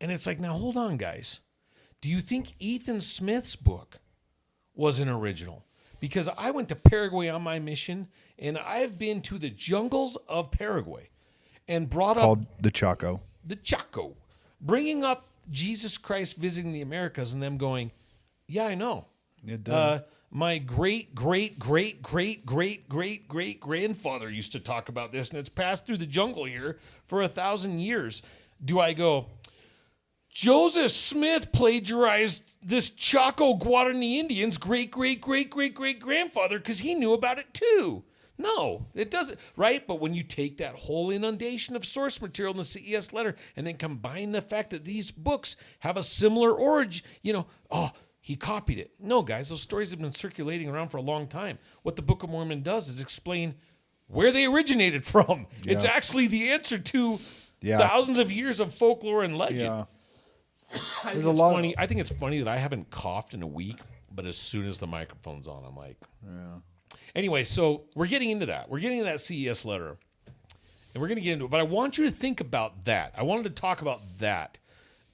And it's like, now hold on, guys. Do you think Ethan Smith's book was an original? Because I went to Paraguay on my mission, and I've been to the jungles of Paraguay and called the Chaco. The Chaco. Bringing up Jesus Christ visiting the Americas and them going, yeah, I know. My great grandfather used to talk about this, and it's passed through the jungle here for 1,000 years. Do I go, Joseph Smith plagiarized this Chaco Guarani Indians' great grandfather because he knew about it too? No, it doesn't, right? But when you take that whole inundation of source material in the CES letter and then combine the fact that these books have a similar origin, he copied it. No, guys, those stories have been circulating around for a long time. What the Book of Mormon does is explain where they originated from. Yeah. It's actually the answer to thousands of years of folklore and legend. Yeah. I think it's funny that I haven't coughed in a week, but as soon as the microphone's on, I'm like, Anyway, so we're getting into that. We're getting into that CES letter, and we're going to get into it. But I want you to think about that. I wanted to talk about that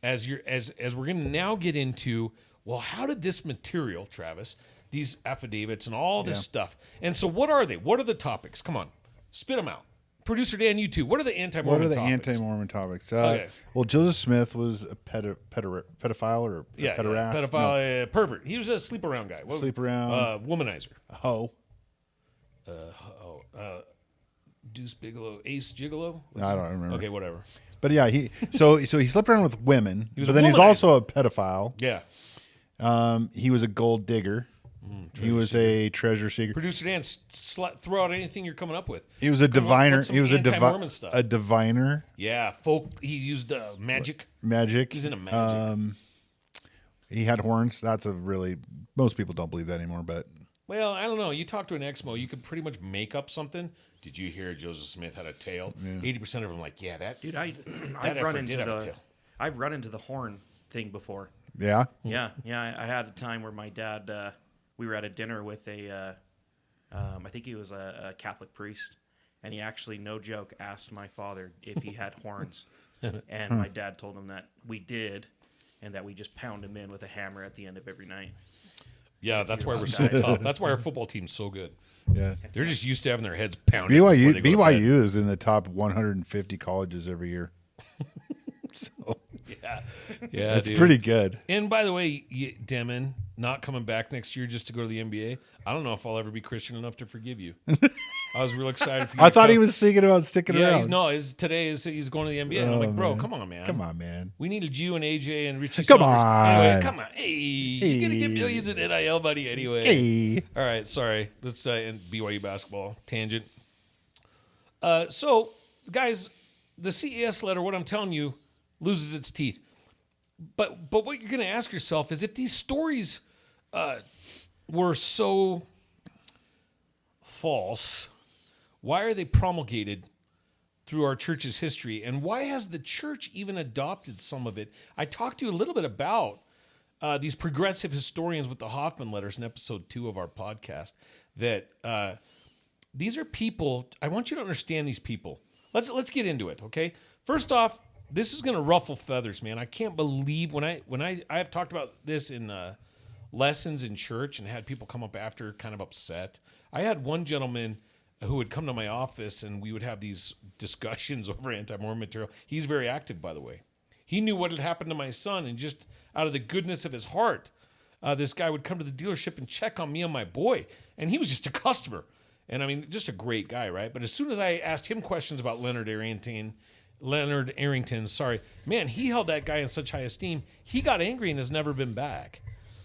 as we're going to now get into, well, how did this material, Travis, these affidavits and all this stuff, and so what are they? What are the topics? Come on, spit them out. Producer Dan, you too. What are the anti-Mormon topics? Anti-Mormon topics? Well, Joseph Smith was a pedophile or pederast? Pedophile, pervert. He was a sleep-around guy. Womanizer. Hoe. Deuce Bigelow, Ace Gigolo? I don't remember. Okay, whatever. But yeah, he slept around with women, but then he's also a pedophile. Yeah. He was a gold digger. He was a treasure seeker. Producer Dan, throw out anything you're coming up with. He was a diviner. He was anti-Mormon stuff. A diviner. Yeah, he used magic. Magic. He's into magic. He had horns. Most people don't believe that anymore, but. Well, I don't know. You talk to an Exmo, you could pretty much make up something. Did you hear Joseph Smith had a tail? 80% of them like, yeah, that Dude, I've run into the horn thing before. Yeah. Yeah. I had a time where my dad, we were at a dinner with I think he was a Catholic priest, and he actually, no joke, asked my father if he had horns, and my dad told him that we did, and that we just pound him in with a hammer at the end of every night. Yeah, that's why we're so tough. That's why our football team's so good. Yeah. They're just used to having their heads pounded. BYU is in the top 150 colleges every year. So yeah, that's pretty good. And by the way, Demon not coming back next year just to go to the NBA. I don't know if I'll ever be Christian enough to forgive you. I was real excited for you. I thought he was thinking about sticking around. Today he's going to the NBA. And I'm like, bro, come on, man. Come on, man. We needed you and AJ and Richie. Come Summers. on. Anyway, come on. Hey, you're gonna get millions in NIL money anyway. Hey. All right, sorry. Let's end BYU basketball tangent. So, guys, the CES letter. What I'm telling you loses its teeth. But what you're going to ask yourself is if these stories were so false, why are they promulgated through our church's history? And why has the church even adopted some of it? I talked to you a little bit about these progressive historians with the Hoffman letters in episode 2 of our podcast, that these are people. I want you to understand these people. Let's get into it, okay? First off, this is going to ruffle feathers, man. I can't believe when I have talked about this in lessons in church and had people come up after kind of upset. I had one gentleman who would come to my office and we would have these discussions over anti-Mormon material. He's very active, by the way. He knew what had happened to my son, and just out of the goodness of his heart, this guy would come to the dealership and check on me and my boy, and he was just a customer. And I mean, just a great guy, right? But as soon as I asked him questions about Leonard Arrington, man, he held that guy in such high esteem. He got angry and has never been back.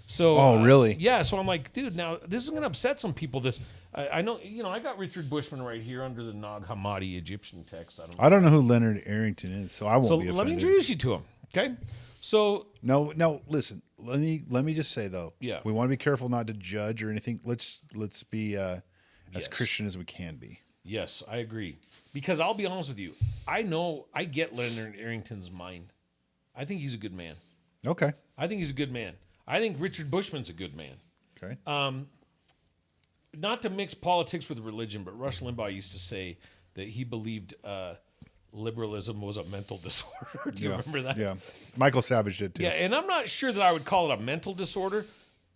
So, really? Yeah. So I'm like, dude, now this is going to upset some people. I know, I got Richard Bushman right here under the Nag Hammadi Egyptian text. I don't know who Leonard Arrington is, so I won't be offended. So let me introduce you to him. Okay. So no, listen. Let me just say though. Yeah. We want to be careful not to judge or anything. Let's be as Christian as we can be. Yes, I agree. Because I'll be honest with you, I get Leonard Arrington's mind. I think he's a good man. Okay. I think he's a good man. I think Richard Bushman's a good man. Okay. Not to mix politics with religion, but Rush Limbaugh used to say that he believed liberalism was a mental disorder. Do you remember that? Yeah. Michael Savage did too. Yeah, and I'm not sure that I would call it a mental disorder,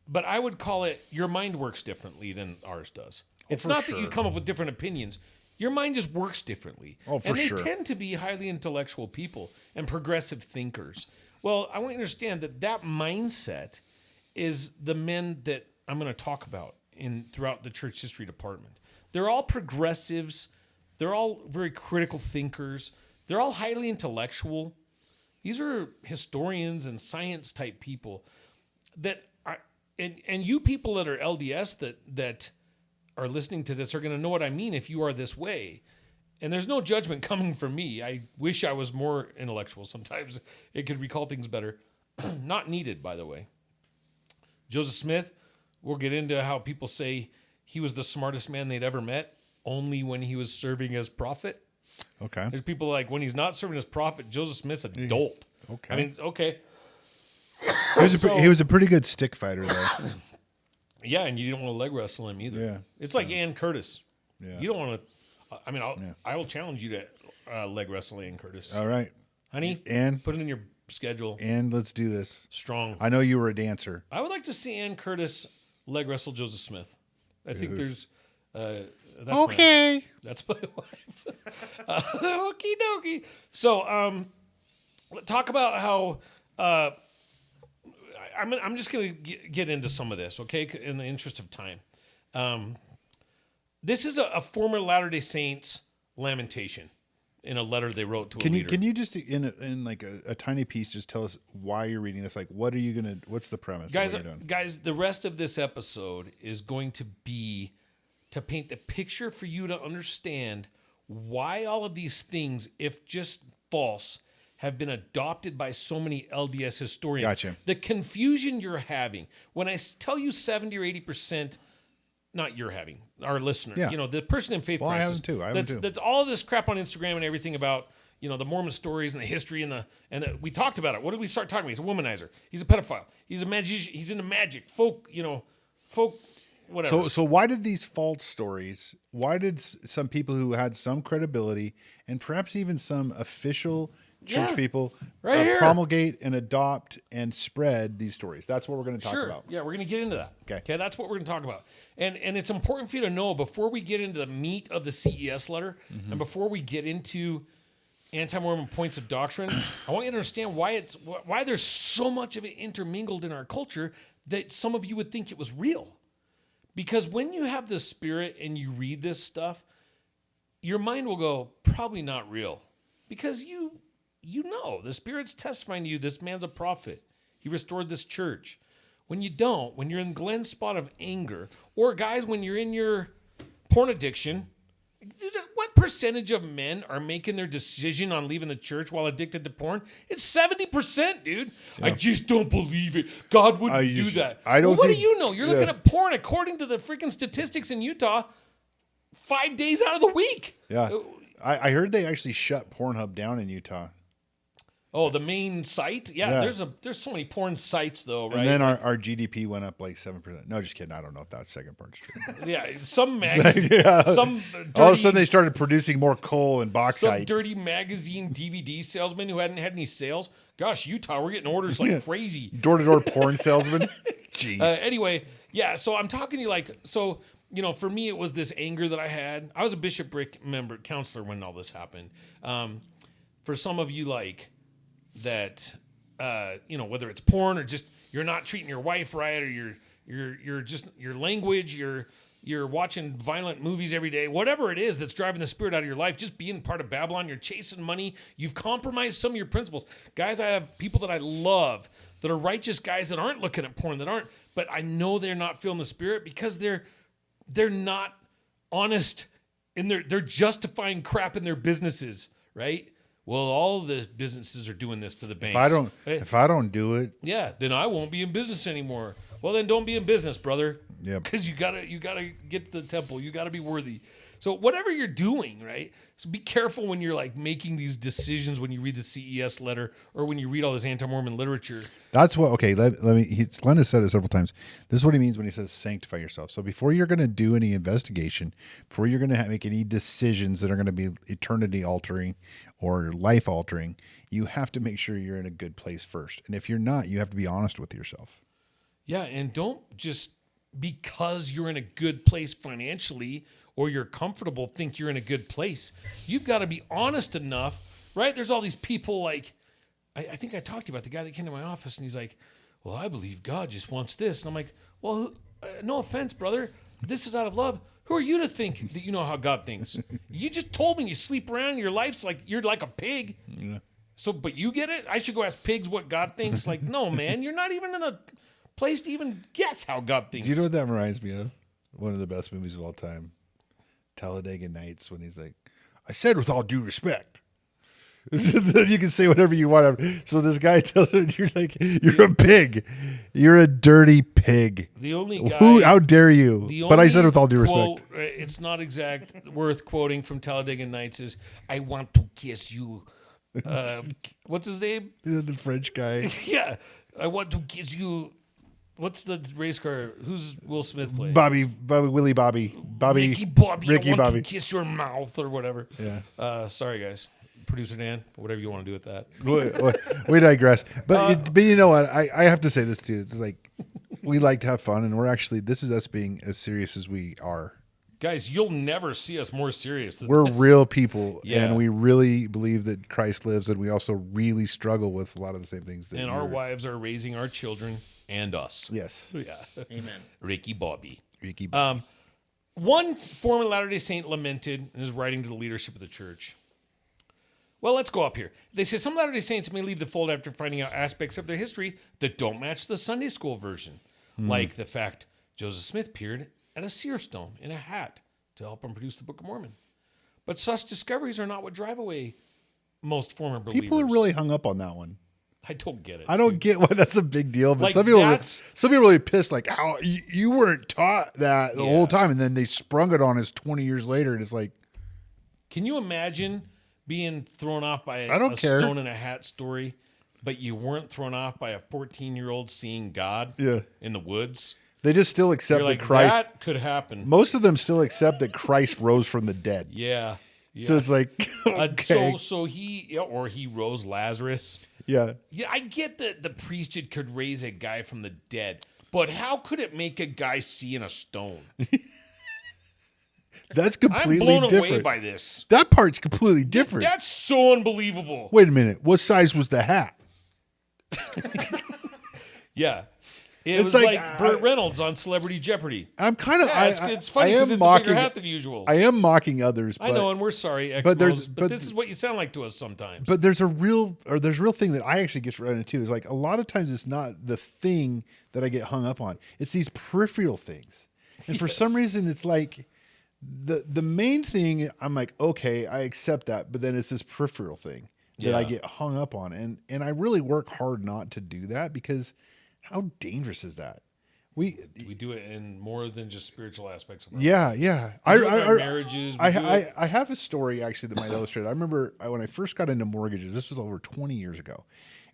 but I would call it your mind works differently than ours does. It's not that you come up with different opinions. Your mind just works differently. Oh, for sure. And they tend to be highly intellectual people and progressive thinkers. Well, I want you to understand that mindset is the men that I'm going to talk about throughout the church history department. They're all progressives. They're all very critical thinkers. They're all highly intellectual. These are historians and science type people that are, and you people that are LDS that are listening to this are going to know what I mean if you are this way. And there's no judgment coming from me. I wish I was more intellectual. Sometimes it could recall things better. Not needed, by the way. Joseph Smith, we'll get into how people say he was the smartest man they'd ever met only when he was serving as prophet. Okay. There's people like, when he's not serving as prophet, Joseph Smith's a dolt. Okay. I mean, okay. He was a pretty good stick fighter, though. Yeah, and you don't want to leg wrestle him either. Yeah. It's like Ann Curtis. Yeah. You don't want to. I mean, I will challenge you to leg wrestle Ann Curtis. All right. Honey, and put it in your schedule. And let's do this. Strong. I know you were a dancer. I would like to see Ann Curtis leg wrestle Joseph Smith. I think there's. That's okay. That's my wife. Okie dokie. So, talk about how. I'm just going to get into some of this, okay, in the interest of time. This is a former Latter-day Saints lamentation, in a letter they wrote to a Can leader. you just in like a tiny piece just tell us why you're reading this? Like, what's the premise? Guys, of what you're doing? guys, the rest of this episode is going to be to paint the picture for you to understand why all of these things, if just false, have been adopted by so many LDS historians. Gotcha. The confusion you're having. When I tell you 70 or 80%, not you're having, our listener, Yeah. you know, the person in faith Well, I crisis. haven't too. I haven't too. That's all of this crap on Instagram and everything about, you know, the Mormon stories and the history and we talked about it. What did we start talking about? He's a womanizer. He's a pedophile. He's a magician. He's into magic, folk, whatever. So why did these false stories? Why did some people who had some credibility and perhaps even some official church Yeah, people right here. promulgate and adopt and spread these stories? That's what we're going to talk about. Yeah, we're going to get into that. Okay. That's what we're going to talk about. And it's important for you to know before we get into the meat of the CES letter and before we get into anti-Mormon points of doctrine, I want you to understand why there's so much of it intermingled in our culture that some of you would think it was real. Because when you have the Spirit and you read this stuff, your mind will go, probably not real. Because you know, the Spirit's testifying to you, this man's a prophet. He restored this church. When you don't, when you're in Glenn's spot of anger, or guys, when you're in your porn addiction, what percentage of men are making their decision on leaving the church while addicted to porn? It's 70%, dude. Yeah. I just don't believe it. God wouldn't do that. I don't what think, do you know? You're looking at porn according to the freaking statistics in Utah 5 days out of the week. Yeah. I heard they actually shut Pornhub down in Utah. Oh, the main site? Yeah. There's so many porn sites though, right? And then our GDP went up like 7%. No, just kidding. I don't know if that second part's true. Yeah, some magazine, some dirty, all of a sudden they started producing more coal and bauxite. Some dirty magazine DVD salesman who hadn't had any sales. Gosh, Utah, we're getting orders like crazy. Door-to-door porn salesman. Jeez. Anyway, yeah. So I'm talking to you like so. You know, for me, it was this anger that I had. I was a bishopric member, counselor when all this happened. For some of you, like that, whether it's porn or just you're not treating your wife right, or you're just your language, you're watching violent movies every day, whatever it is that's driving the Spirit out of your life, just being part of Babylon, you're chasing money, you've compromised some of your principles. Guys, I have people that I love that are righteous guys that aren't looking at porn, but I know they're not feeling the Spirit because they're not honest and they're justifying crap in their businesses, right? Well, all the businesses are doing this to the banks. If I don't do it, yeah, then I won't be in business anymore. Well, then don't be in business, brother. Yeah. Because you gotta get to the temple. You gotta be worthy. So whatever you're doing, right? So be careful when you're like making these decisions when you read the CES letter or when you read all this anti-Mormon literature. That's what. Okay, let me. Glenn has said it several times. This is what he means when he says sanctify yourself. So before you're going to do any investigation, before you're going to make any decisions that are going to be eternity altering or life altering, you have to make sure you're in a good place first. And if you're not, you have to be honest with yourself. Yeah, and don't just because you're in a good place financially or you're comfortable think you're in a good place. You've got to be honest enough, right? There's all these people like, I think I talked to you about the guy that came to my office and he's like, well, I believe God just wants this. And I'm like, well, no offense, brother. This is out of love. Who are you to think that you know how God thinks? You just told me you sleep around. Your life's like, you're like a pig. Yeah. So, but you get it? I should go ask pigs what God thinks. Like, no, man, you're not even in a place to even guess how God thinks. Do you know what that reminds me of? One of the best movies of all time. Talladega Nights, when he's like, I said with all due respect. You can say whatever you want. So this guy tells him, you're like, you're a pig. You're a dirty pig. The only guy. How dare you? But I said with all due respect. It's not exact worth quoting from Talladega Nights is, I want to kiss you. What's his name? The French guy. Yeah. I want to kiss you. What's the race car? Who's Will Smith play? Willie Bobby. Ricky Bobby. Ricky I want Bobby. to kiss your mouth or whatever. Yeah. Sorry, guys. Producer Dan, whatever you want to do with that. We digress. But you know what? I have to say this too. It's like, we like to have fun, and this is us being as serious as we are. Guys, you'll never see us more serious than We're this. real people, Yeah. and we really believe that Christ lives, and we also really struggle with a lot of the same things. And our wives are raising our children and us. Yes. Yeah. Amen. Ricky Bobby. Um, One former Latter-day Saint lamented in his writing to the leadership of the church. Well, let's go up here. They say some Latter-day Saints may leave the fold after finding out aspects of their history that don't match the Sunday school version, like the fact Joseph Smith peered at a seer stone in a hat to help him produce the Book of Mormon. But such discoveries are not what drive away most former believers. People are really hung up on that one. I don't get it. I don't get why that's a big deal, but Like, some people are really pissed. Like, how you weren't taught that the whole time, and then they sprung it on us 20 years later, and it's like, can you imagine being thrown off by I don't care. stone in a hat story, but you weren't thrown off by a 14-year-old seeing God in the woods? They just still accept You're like, that Christ. that could happen. Most of them still accept that Christ rose from the dead. Yeah. So it's like, okay. So he rose Lazarus. Yeah. Yeah, I get that the priesthood could raise a guy from the dead, but how could it make a guy see in a stone? That's completely I'm blown different. away by this. That part's completely different. That's so unbelievable. Wait a minute. What size was the hat? Yeah. It It's was like, like Burt Reynolds on Celebrity Jeopardy. I'm kind of. Yeah, it's funny because it's a bigger hat than usual. I am mocking others. But, I know, and we're sorry, Expos, but this is what you sound like to us sometimes. But there's a real thing that I actually get run into is like a lot of times it's not the thing that I get hung up on. It's these peripheral things, and for some reason it's like the main thing. I'm like, okay, I accept that, but then it's this peripheral thing that I get hung up on, and I really work hard not to do that because how dangerous is that? We do it in more than just spiritual aspects of our lives. Our marriages. I have a story actually that might illustrate it. I remember when I first got into mortgages, this was over 20 years ago,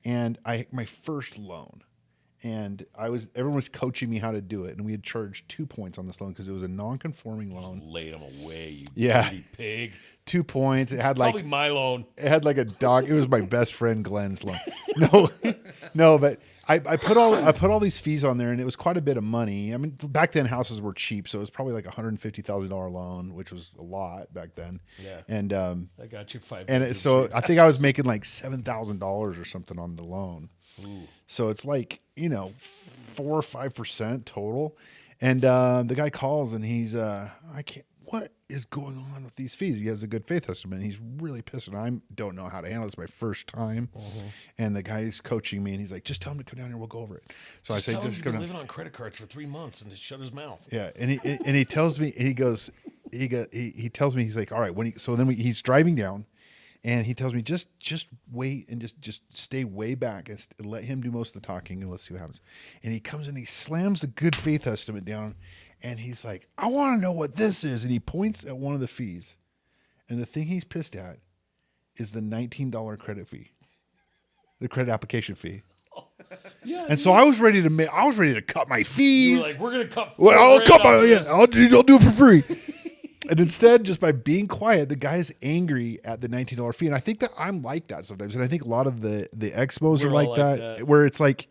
and my first loan, and everyone was coaching me how to do it, and we had charged 2 points on this loan because it was a non-conforming loan. Laid them away, you dirty pig. 2 points. It had Probably my loan. It had like a dog. It was my best friend Glenn's loan. No, but I put all these fees on there, and it was quite a bit of money. I mean, back then houses were cheap, so it was probably like $150,000 loan, which was a lot back then. Yeah, and I got you $5. And so I think I was making like $7,000 or something on the loan. Ooh. So it's like 4 or 5% total. And the guy calls, and he's what is going on with these fees? He has a good faith estimate. And he's really pissed, and I don't know how to handle this. My first time, and the guy's coaching me, and he's like, "Just tell him to come down here. We'll go over it." So I say, tell him "Just you've come been down." living on credit cards for 3 months and to shut his mouth. Yeah, and he tells me, he tells me, he's like, "All right." He's driving down, and he tells me, "Just wait and just stay way back and let him do most of the talking, and let's see what happens." And he comes in, he slams the good faith estimate down. And he's like, "I want to know what this is." And he points at one of the fees. And the thing he's pissed at is the $19 credit fee, the credit application fee. Yeah. And so I was ready to cut my fees. You were like, we're going to cut. I'll do it for free. And instead, just by being quiet, the guy's angry at the $19 fee. And I think that I'm like that sometimes. And I think a lot of the expos are like that, where it's like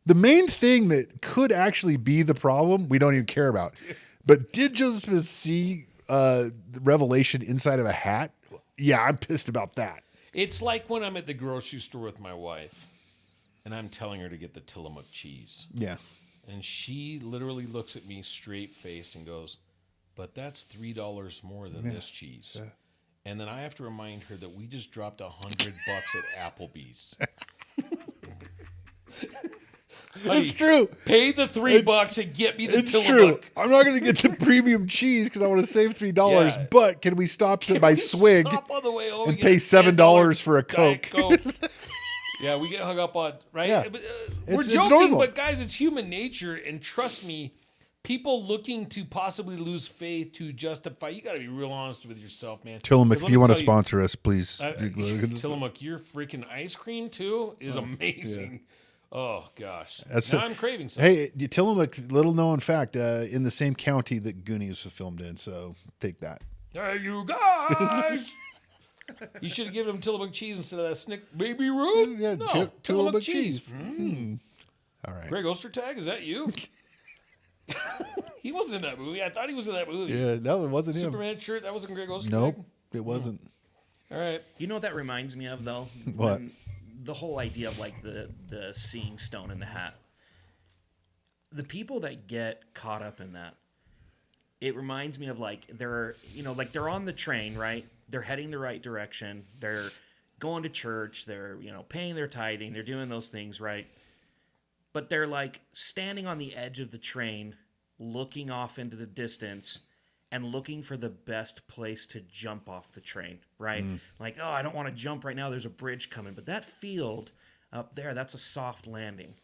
the main thing that could actually be the problem, we don't even care about. But did Joseph Smith see the revelation inside of a hat? Yeah, I'm pissed about that. It's like when I'm at the grocery store with my wife, and I'm telling her to get the Tillamook cheese. Yeah. And she literally looks at me straight-faced and goes, "But that's $3 more than this cheese." Yeah. And then I have to remind her that we just dropped $100 at Applebee's. It's true. Pay the $3 and get me the It's Tillamook. true. I'm not going to get the premium cheese because I want to save $3. Yeah. But can we stop at my swig on the way home and pay $7 for a Coke? Yeah, we get hung up on, right? Yeah. We're joking, but guys, it's human nature, and trust me, people looking to possibly lose faith to justify, you got to be real honest with yourself, man. Tillamook, if you want to sponsor us, please. Tillamook, your freaking ice cream too is amazing. Yeah. Oh gosh, I'm craving something. Hey, Tillamook, little known fact, in the same county that Goonies was filmed in, so take that. Hey, you guys. You should have given him Tillamook cheese instead of that Snick Baby Ruth. Yeah, no, Tillamook cheese. Mm. All right. Greg Ostertag, is that you? He wasn't in that movie. I thought he was in that movie. Yeah, no, it wasn't Superman shirt. That wasn't Greg Ostertag? Nope, it wasn't. All right. You know what that reminds me of, though? What? The whole idea of like the seeing stone in the hat. The people that get caught up in that, it reminds me of like they're on the train, right? They're heading the right direction. They're going to church, they're, paying their tithing, they're doing those things, right? But they're like standing on the edge of the train, looking off into the distance and looking for the best place to jump off the train, right? Like, oh, I don't want to jump right now. There's a bridge coming. But that field up there, that's a soft landing.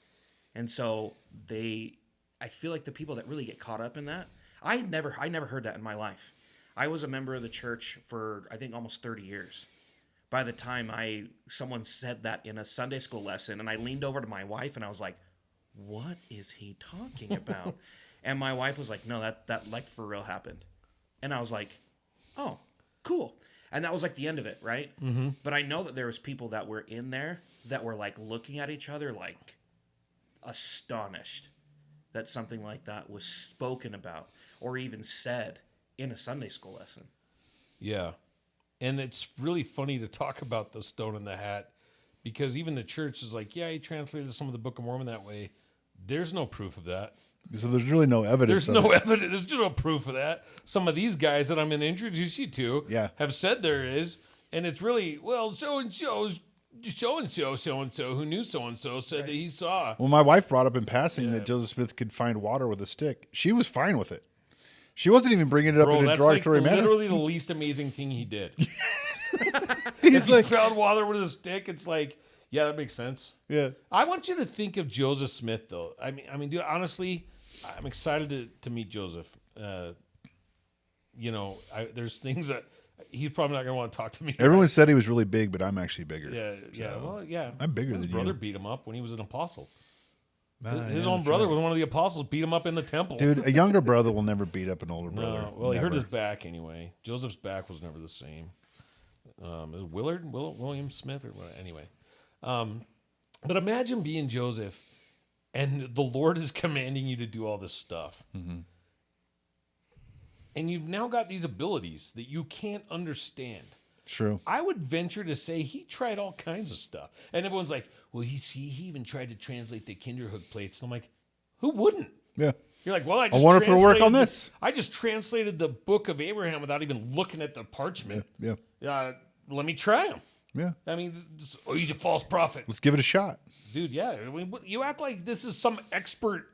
And so I feel like the people that really get caught up in that, I never heard that in my life. I was a member of the church for, I think, almost 30 years. By the time someone said that in a Sunday school lesson, and I leaned over to my wife and I was like, what is he talking about? And my wife was like, no, that like for real happened. And I was like, oh, cool. And that was like the end of it, right? Mm-hmm. But I know that there was people that were in there that were like looking at each other like astonished that something like that was spoken about or even said in a Sunday school lesson. Yeah. And it's really funny to talk about the stone in the hat because even the church is like, yeah, he translated some of the Book of Mormon that way. There's no proof of that. So there's really no evidence. There's no evidence. There's no proof of that. Some of these guys that I'm going to introduce you to have said there is. And it's really, well, so-and-so who knew so-and-so said that he saw. Well, my wife brought up in passing that Joseph Smith could find water with a stick. She was fine with it. She wasn't even bringing it up in a derogatory manner. That's literally the least amazing thing he did. He's he found water with a stick. It's like, yeah, that makes sense. Yeah. I want you to think of Joseph Smith, though. I mean, dude, honestly, I'm excited to meet Joseph. There's things that he's probably not going to want to talk to me. Everyone said he was really big, but I'm actually bigger. Yeah. Well, yeah. I'm bigger than you. His brother beat him up when he was an apostle. His yeah, own brother right. was one of the apostles, beat him up in the temple. Dude, a younger brother will never beat up an older brother. No, well, he never. hurt his back anyway. Joseph's back was never the same. William Smith or what? Anyway. But imagine being Joseph and the Lord is commanding you to do all this stuff. Mm-hmm. And you've now got these abilities that you can't understand. True. I would venture to say he tried all kinds of stuff. And everyone's like, well, he even tried to translate the Kinderhook plates. And I'm like, who wouldn't? Yeah. You're like, well, I wonder if it'll work on this. I just translated the book of Abraham without even looking at the parchment. Yeah. Let me try him. Yeah. I mean, he's a false prophet. Let's give it a shot. Dude, yeah. I mean, you act like this is some expert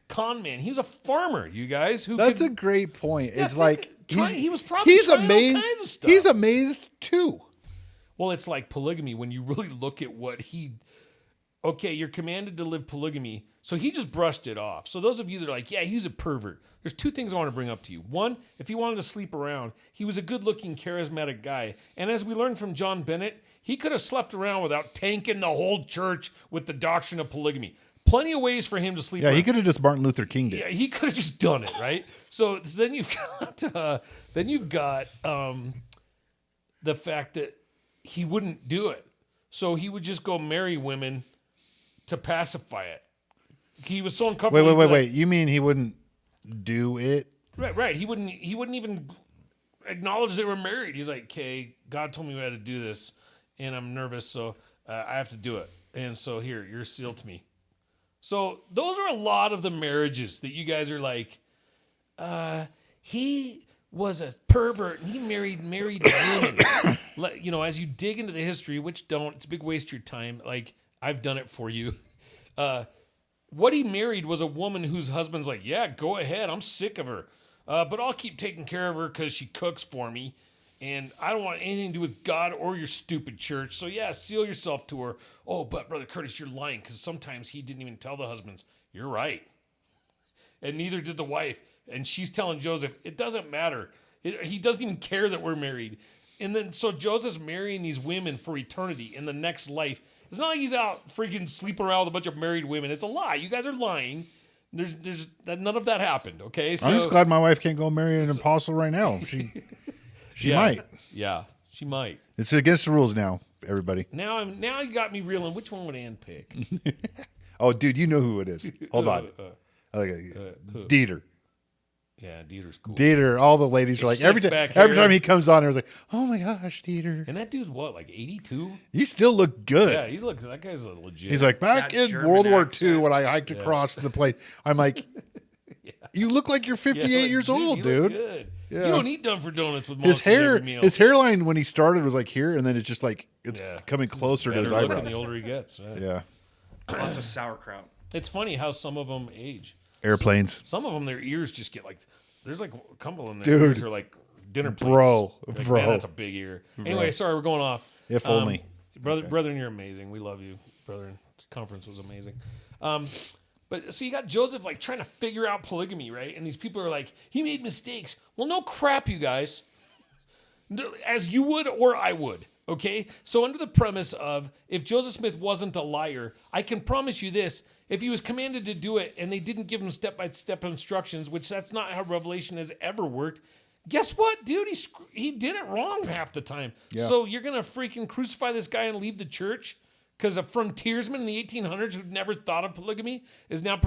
con man. He was a farmer, you guys. That's a great point. Yeah, it's like he was probably he's trying amazed. all kinds of stuff. He's amazed too. Well, it's like polygamy when you really look at what okay, you're commanded to live polygamy. So he just brushed it off. So those of you that are like, yeah, he's a pervert. There's two things I want to bring up to you. One, if he wanted to sleep around, he was a good-looking, charismatic guy. And as we learned from John Bennett, he could have slept around without tanking the whole church with the doctrine of polygamy. Plenty of ways for him to sleep around. Yeah, he could have just Martin Luther King did. Yeah, he could have just done it, right? So then you've got the fact that he wouldn't do it. So he would just go marry women to pacify it. He was so uncomfortable. Wait. You mean he wouldn't do it? Right. He wouldn't even acknowledge they were married. He's like, okay, God told me we had to do this, and I'm nervous, so I have to do it. And so here, you're sealed to me. So those are a lot of the marriages that you guys are like, he was a pervert and he married women. As you dig into the history, which it's a big waste of your time. Like, I've done it for you. What he married was a woman whose husband's like, yeah, go ahead. I'm sick of her. But I'll keep taking care of her because she cooks for me. And I don't want anything to do with God or your stupid church. So, yeah, seal yourself to her. Oh, but Brother Curtis, you're lying because sometimes he didn't even tell the husbands. You're right. And neither did the wife. And she's telling Joseph, it doesn't matter. He doesn't even care that we're married. And then so Joseph's marrying these women for eternity in the next life. It's not like he's out freaking sleeping around with a bunch of married women. It's a lie. You guys are lying. There's none of that happened, okay? So, I'm just glad my wife can't go marry an apostle right now. She might. Yeah, she might. It's against the rules now, everybody. Now you got me reeling. Which one would Ann pick? Oh, dude, you know who it is. Hold on. Dieter. Yeah, Dieter's cool. Dieter, all the ladies are like, every time he comes on, there's like, oh my gosh, Dieter. And that dude's what, like 82? He still looked good. Yeah, that guy's legit. He's like, back in German World War accent. II when I hiked across the place. I'm like, You look like you're 58 like, years old, you dude. look good. Yeah. You don't eat Dunfer Donuts with His monsters every hair, meal. his hairline when he started was like here, and then it's just like it's coming closer to his Better looking eyebrows. the older he gets. Yeah, Lots of sauerkraut. It's funny how some of them age. airplanes, Some of them, their ears just get like, there's like a couple in Dude. their ears are like dinner plates. Bro. Like, Bro. Man, that's a big ear. Anyway, sorry, we're going off. If only. Brethren, you're amazing. We love you, brethren. Conference was amazing. But so you got Joseph like trying to figure out polygamy, right? And these people are like, he made mistakes. Well, no crap, you guys. As you would or I would. Okay? So under the premise of if Joseph Smith wasn't a liar, I can promise you this. If he was commanded to do it and they didn't give him step-by-step instructions, which that's not how Revelation has ever worked, guess what, dude? He did it wrong half the time. Yeah. So you're going to freaking crucify this guy and leave the church? Because a frontiersman in the 1800s who'd never thought of polygamy is now,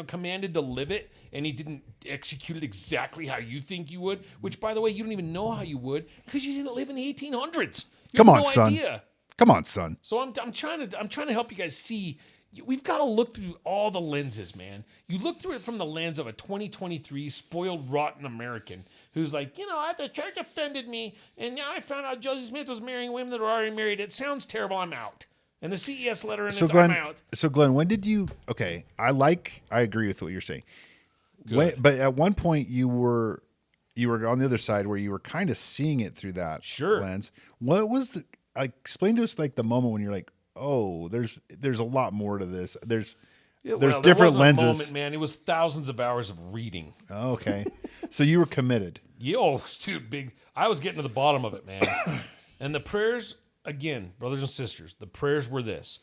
commanded to live it, and he didn't execute it exactly how you think you would. Which, by the way, you don't even know how you would because you didn't live in the 1800s. You Come have on, no son. idea. Come on, son. So I'm trying to help you guys see. We've got to look through all the lenses, man. You look through it from the lens of a 2023 spoiled, rotten American who's like, the church offended me, and now I found out Joseph Smith was marrying women that were already married. It sounds terrible. I'm out. And the CES letter, and I'm out. So Glenn, when did you? Okay, I agree with what you're saying. But at one point you were on the other side where you were kind of seeing it through that lens. What was explain to us like the moment when you're like, oh, there's a lot more to this. There's different lenses. A moment, man. It was thousands of hours of reading. Oh, okay, so you were committed. Dude, big. I was getting to the bottom of it, man. And the prayers. Again, brothers and sisters, the prayers were this.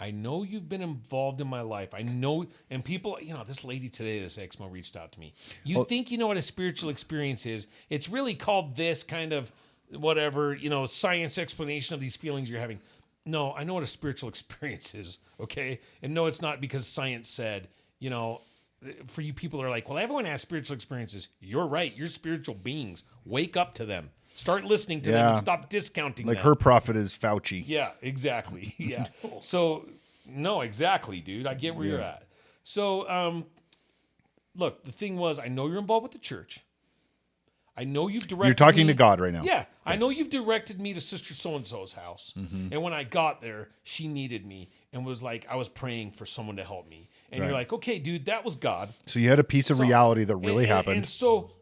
I know you've been involved in my life. I know, and people, this lady today, this Exmo reached out to me. You think you know what a spiritual experience is. It's really called this kind of whatever, science explanation of these feelings you're having. No, I know what a spiritual experience is, okay? And no, it's not because science said, for you people that are like, well, everyone has spiritual experiences. You're right. You're spiritual beings. Wake up to them. Start listening to them and stop discounting them. Like her prophet is Fauci. Yeah, exactly. Yeah. So, no, exactly, dude. I get where you're at. So, look, the thing was, I know you're involved with the church. I know you've directed You're talking me, to God right now. Yeah. I know you've directed me to Sister So-and-so's house. Mm-hmm. And when I got there, she needed me and was like, I was praying for someone to help me. And you're like, okay, dude, that was God. So you had a piece of reality that really happened. And so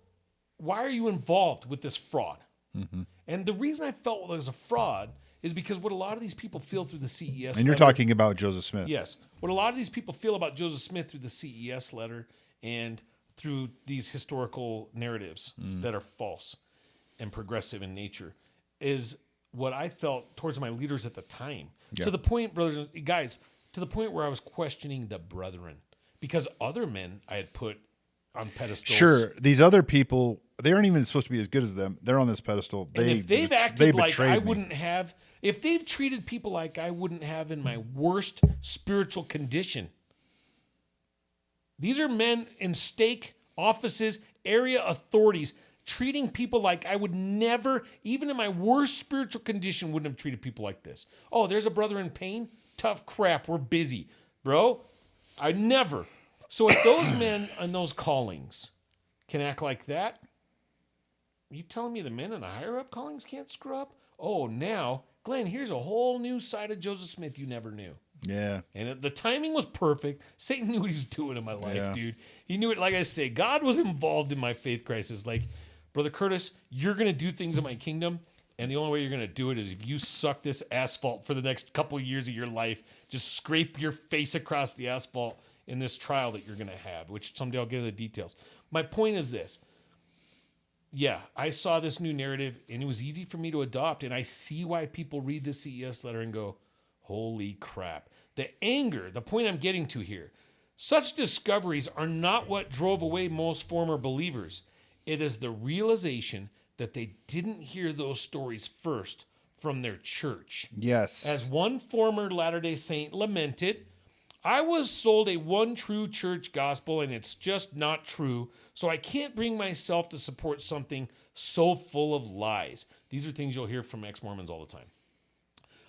why are you involved with this fraud? Mm-hmm. And the reason I felt it was a fraud is because what a lot of these people feel through the CES and you're talking about Joseph Smith. Yes. What a lot of these people feel about Joseph Smith through the CES letter and through these historical narratives that are false and progressive in nature is what I felt towards my leaders at the time. Yeah. To the point, brothers and guys, to the point where I was questioning the brethren because other men I had put on pedestals. Sure. These other people, they aren't even supposed to be as good as them. They're on this pedestal. If they've acted like I wouldn't have, if they've treated people like I wouldn't have in my worst spiritual condition. These are men in stake offices, area authorities, treating people like I would never, even in my worst spiritual condition, wouldn't have treated people like this. Oh, there's a brother in pain? Tough crap. We're busy. Bro, I never. So if those men and those callings can act like that, are you telling me the men in the higher up callings can't screw up? Oh, now, Glenn, here's a whole new side of Joseph Smith you never knew. Yeah. And the timing was perfect. Satan knew what he was doing in my life, dude. He knew it. Like I say, God was involved in my faith crisis. Like, Brother Curtis, you're going to do things in my kingdom, and the only way you're going to do it is if you suck this asphalt for the next couple of years of your life, just scrape your face across the asphalt in this trial that you're going to have, which someday I'll get into the details. My point is this. Yeah, I saw this new narrative, and it was easy for me to adopt, and I see why people read the CES letter and go, holy crap. The anger, the point I'm getting to here, such discoveries are not what drove away most former believers. It is the realization that they didn't hear those stories first from their church. Yes. As one former Latter-day Saint lamented, I was sold a one true church gospel and it's just not true, so I can't bring myself to support something so full of lies. These are things you'll hear from ex-Mormons all the time.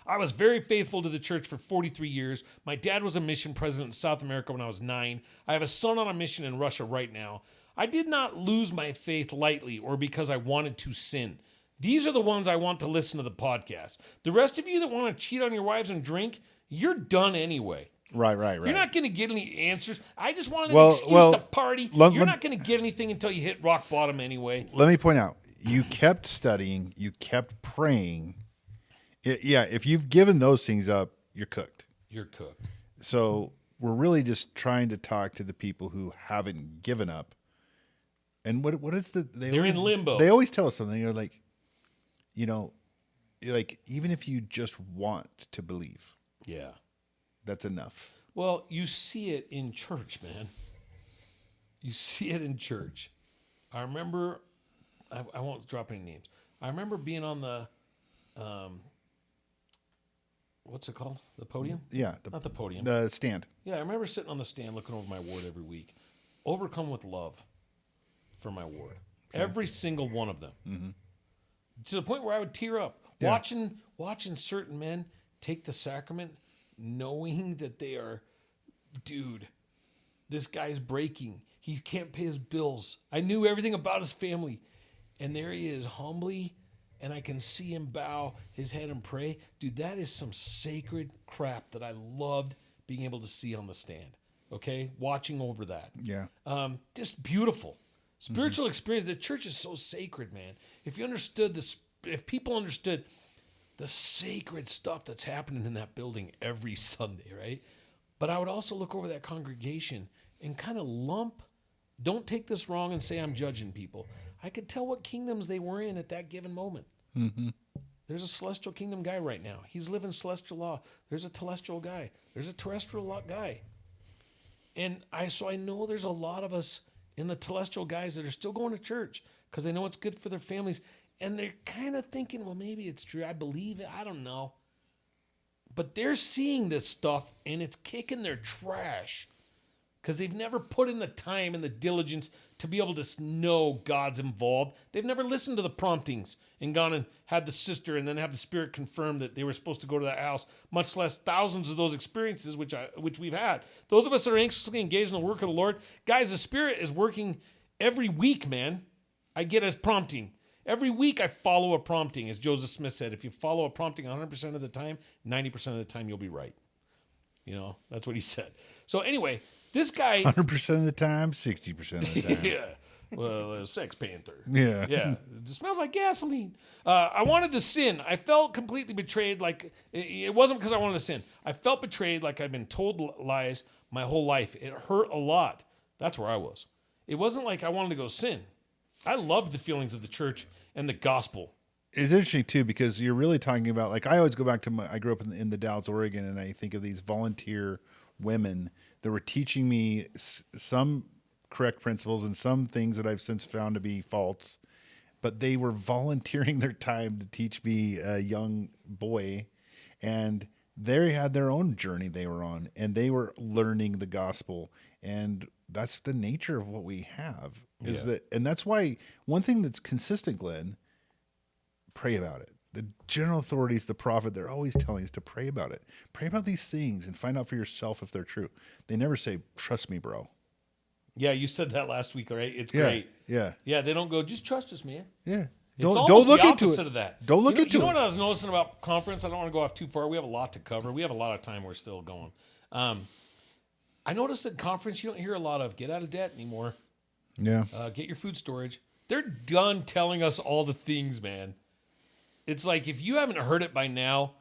I was very faithful to the church for 43 years. My dad was a mission president in South America when I was 9. I have a son on a mission in Russia right now. I did not lose my faith lightly or because I wanted to sin. These are the ones I want to listen to the podcast. The rest of you that want to cheat on your wives and drink, you're done anyway. Right. You're not going to get any answers. I just wanted an excuse to party. You're not going to get anything until you hit rock bottom anyway. Let me point out, you kept studying, you kept praying. If you've given those things up, you're cooked. You're cooked. So we're really just trying to talk to the people who haven't given up. And what is they're in limbo. They always tell us something. They're like, even if you just want to believe, yeah, that's enough. Well, you see it in church, man. You see it in church. I remember, I won't drop any names. I remember being on the, what's it called? The podium? Yeah. Not the podium. The stand. Yeah, I remember sitting on the stand looking over my ward every week. Overcome with love for my ward. Okay. Every single one of them. Mm-hmm. To the point where I would tear up. Yeah. Watching certain men take the sacrament, knowing that they are, dude, this guy's breaking. He can't pay his bills. I knew everything about his family. And there he is, humbly, and I can see him bow his head and pray. Dude, that is some sacred crap that I loved being able to see on the stand. Okay? Watching over that. Yeah. Just beautiful. Spiritual experience. The church is so sacred, man. If you understood this, if people understood the sacred stuff that's happening in that building every Sunday, right? But I would also look over that congregation and kind of lump. Don't take this wrong and say I'm judging people. I could tell what kingdoms they were in at that given moment. Mm-hmm. There's a celestial kingdom guy right now. He's living celestial law. There's a telestial guy. There's a terrestrial guy. And I know there's a lot of us in the telestial guys that are still going to church because they know it's good for their families. And they're kind of thinking, well, maybe it's true. I believe it. I don't know. But they're seeing this stuff and it's kicking their trash because they've never put in the time and the diligence to be able to know God's involved. They've never listened to the promptings and gone and had the sister and then have the Spirit confirm that they were supposed to go to that house, much less thousands of those experiences which we've had. Those of us that are anxiously engaged in the work of the Lord, guys, the Spirit is working every week, man. I get a prompting. Every week I follow a prompting. As Joseph Smith said, if you follow a prompting 100% of the time, 90% of the time you'll be right. That's what he said. So anyway, this guy... 100% of the time, 60% of the time. Yeah. Well, Sex Panther. Yeah. Yeah. It smells like gasoline. I wanted to sin. I felt completely betrayed. Like, it wasn't because I wanted to sin. I felt betrayed like I'd been told lies my whole life. It hurt a lot. That's where I was. It wasn't like I wanted to go sin. I loved the feelings of the church and the gospel. It's interesting, too, because you're really talking about, like, I always go back to I grew up in the Dalles, Oregon, and I think of these volunteer women that were teaching me some correct principles and some things that I've since found to be false, but they were volunteering their time to teach me, a young boy, and they had their own journey they were on, and they were learning the gospel, and that's the nature of what we have. And that's why one thing that's consistent, Glenn, pray about it. The general authorities, the prophet, they're always telling us to pray about it. Pray about these things and find out for yourself if they're true. They never say, trust me, bro. Yeah, you said that last week, right? It's great. Yeah. Yeah, they don't go, just trust us, man. Yeah. Don't look into it. Of that. Don't look into it. You know what I was noticing about conference? I don't want to go off too far. We have a lot to cover. We have a lot of time. We're still going. I noticed at conference, you don't hear a lot of get out of debt anymore. Yeah. Get your food storage. They're done telling us all the things, man. It's like if you haven't heard it by now,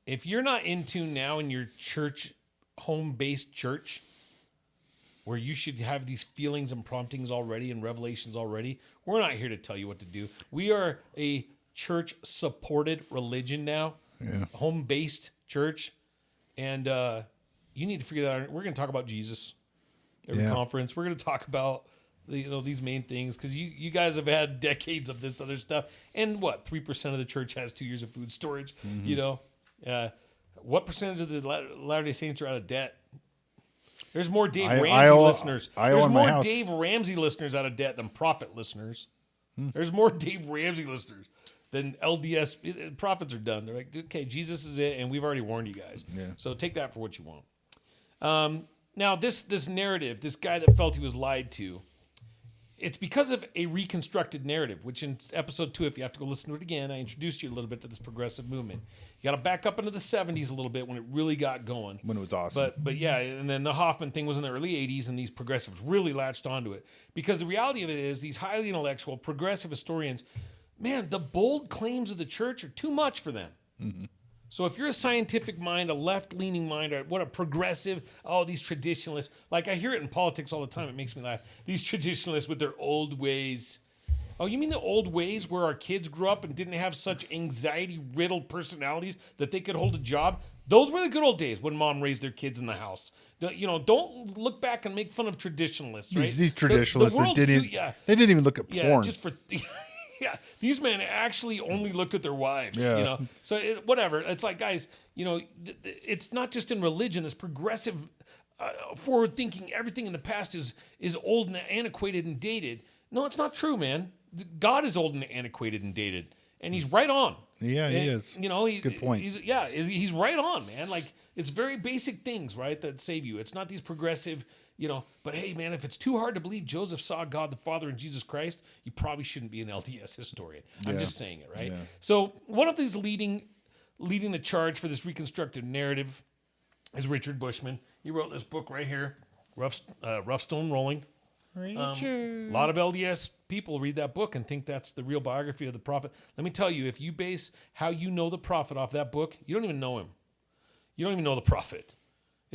if you're not in tune now in your church, home-based church, where you should have these feelings and promptings already and revelations already, we're not here to tell you what to do. We are a church-supported religion now, home-based church, and you need to figure that out. We're going to talk about Jesus every conference. We're going to talk about these main things because you guys have had decades of this other stuff. And what, 3% of the church has 2 years of food storage? Mm-hmm. What percentage of the Latter-day Saints are out of debt? There's more Dave Ramsey listeners. There's more Dave Ramsey listeners out of debt than prophet listeners. There's more Dave Ramsey listeners. then LDS prophets are done. They're like, okay, Jesus is it, and we've already warned you guys. Yeah. So take that for what you want. Now, this narrative, this guy that felt he was lied to, it's because of a reconstructed narrative, which in episode 2, if you have to go listen to it again, I introduced you a little bit to this progressive movement. You got to back up into the 70s a little bit when it really got going. When it was awesome. But yeah, and then the Hoffman thing was in the early 80s, and these progressives really latched onto it. Because the reality of it is these highly intellectual, progressive historians, man, the bold claims of the church are too much for them. Mm-hmm. So if you're a scientific mind, a left-leaning mind, or what a progressive, these traditionalists, like I hear it in politics all the time, it makes me laugh. These traditionalists with their old ways. Oh, you mean the old ways where our kids grew up and didn't have such anxiety-riddled personalities that they could hold a job? Those were the good old days when mom raised their kids in the house. Don't look back and make fun of traditionalists, right? These traditionalists that they didn't even look at porn. Just for... Yeah, these men actually only looked at their wives, Yeah. So whatever. It's like, guys, it's not just in religion. This progressive, forward-thinking, everything in the past is old and antiquated and dated. No, it's not true, man. God is old and antiquated and dated, and he's right on. Yeah, he is. Good point. He's right on, man. Like, it's very basic things, right, that save you. It's not these progressive... but hey, man, if it's too hard to believe Joseph saw God the Father in Jesus Christ, you probably shouldn't be an LDS historian. I'm just saying it, right? Yeah. So one of these leading the charge for this reconstructed narrative is Richard Bushman. He wrote this book right here, Rough Stone Rolling. A lot of LDS people read that book and think that's the real biography of the prophet. Let me tell you, if you base how you know the prophet off that book, you don't even know him. You don't even know the prophet.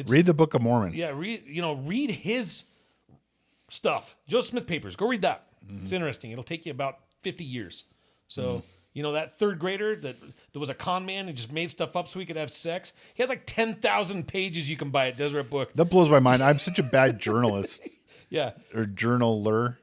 Read the Book of Mormon. Yeah, read his stuff. Joseph Smith Papers. Go read that. Mm-hmm. It's interesting. It'll take you about 50 years. So, that third grader that was a con man and just made stuff up so he could have sex. He has like 10,000 pages you can buy at Deseret Book. That blows my mind. I'm such a bad journalist. Yeah. Or journaler.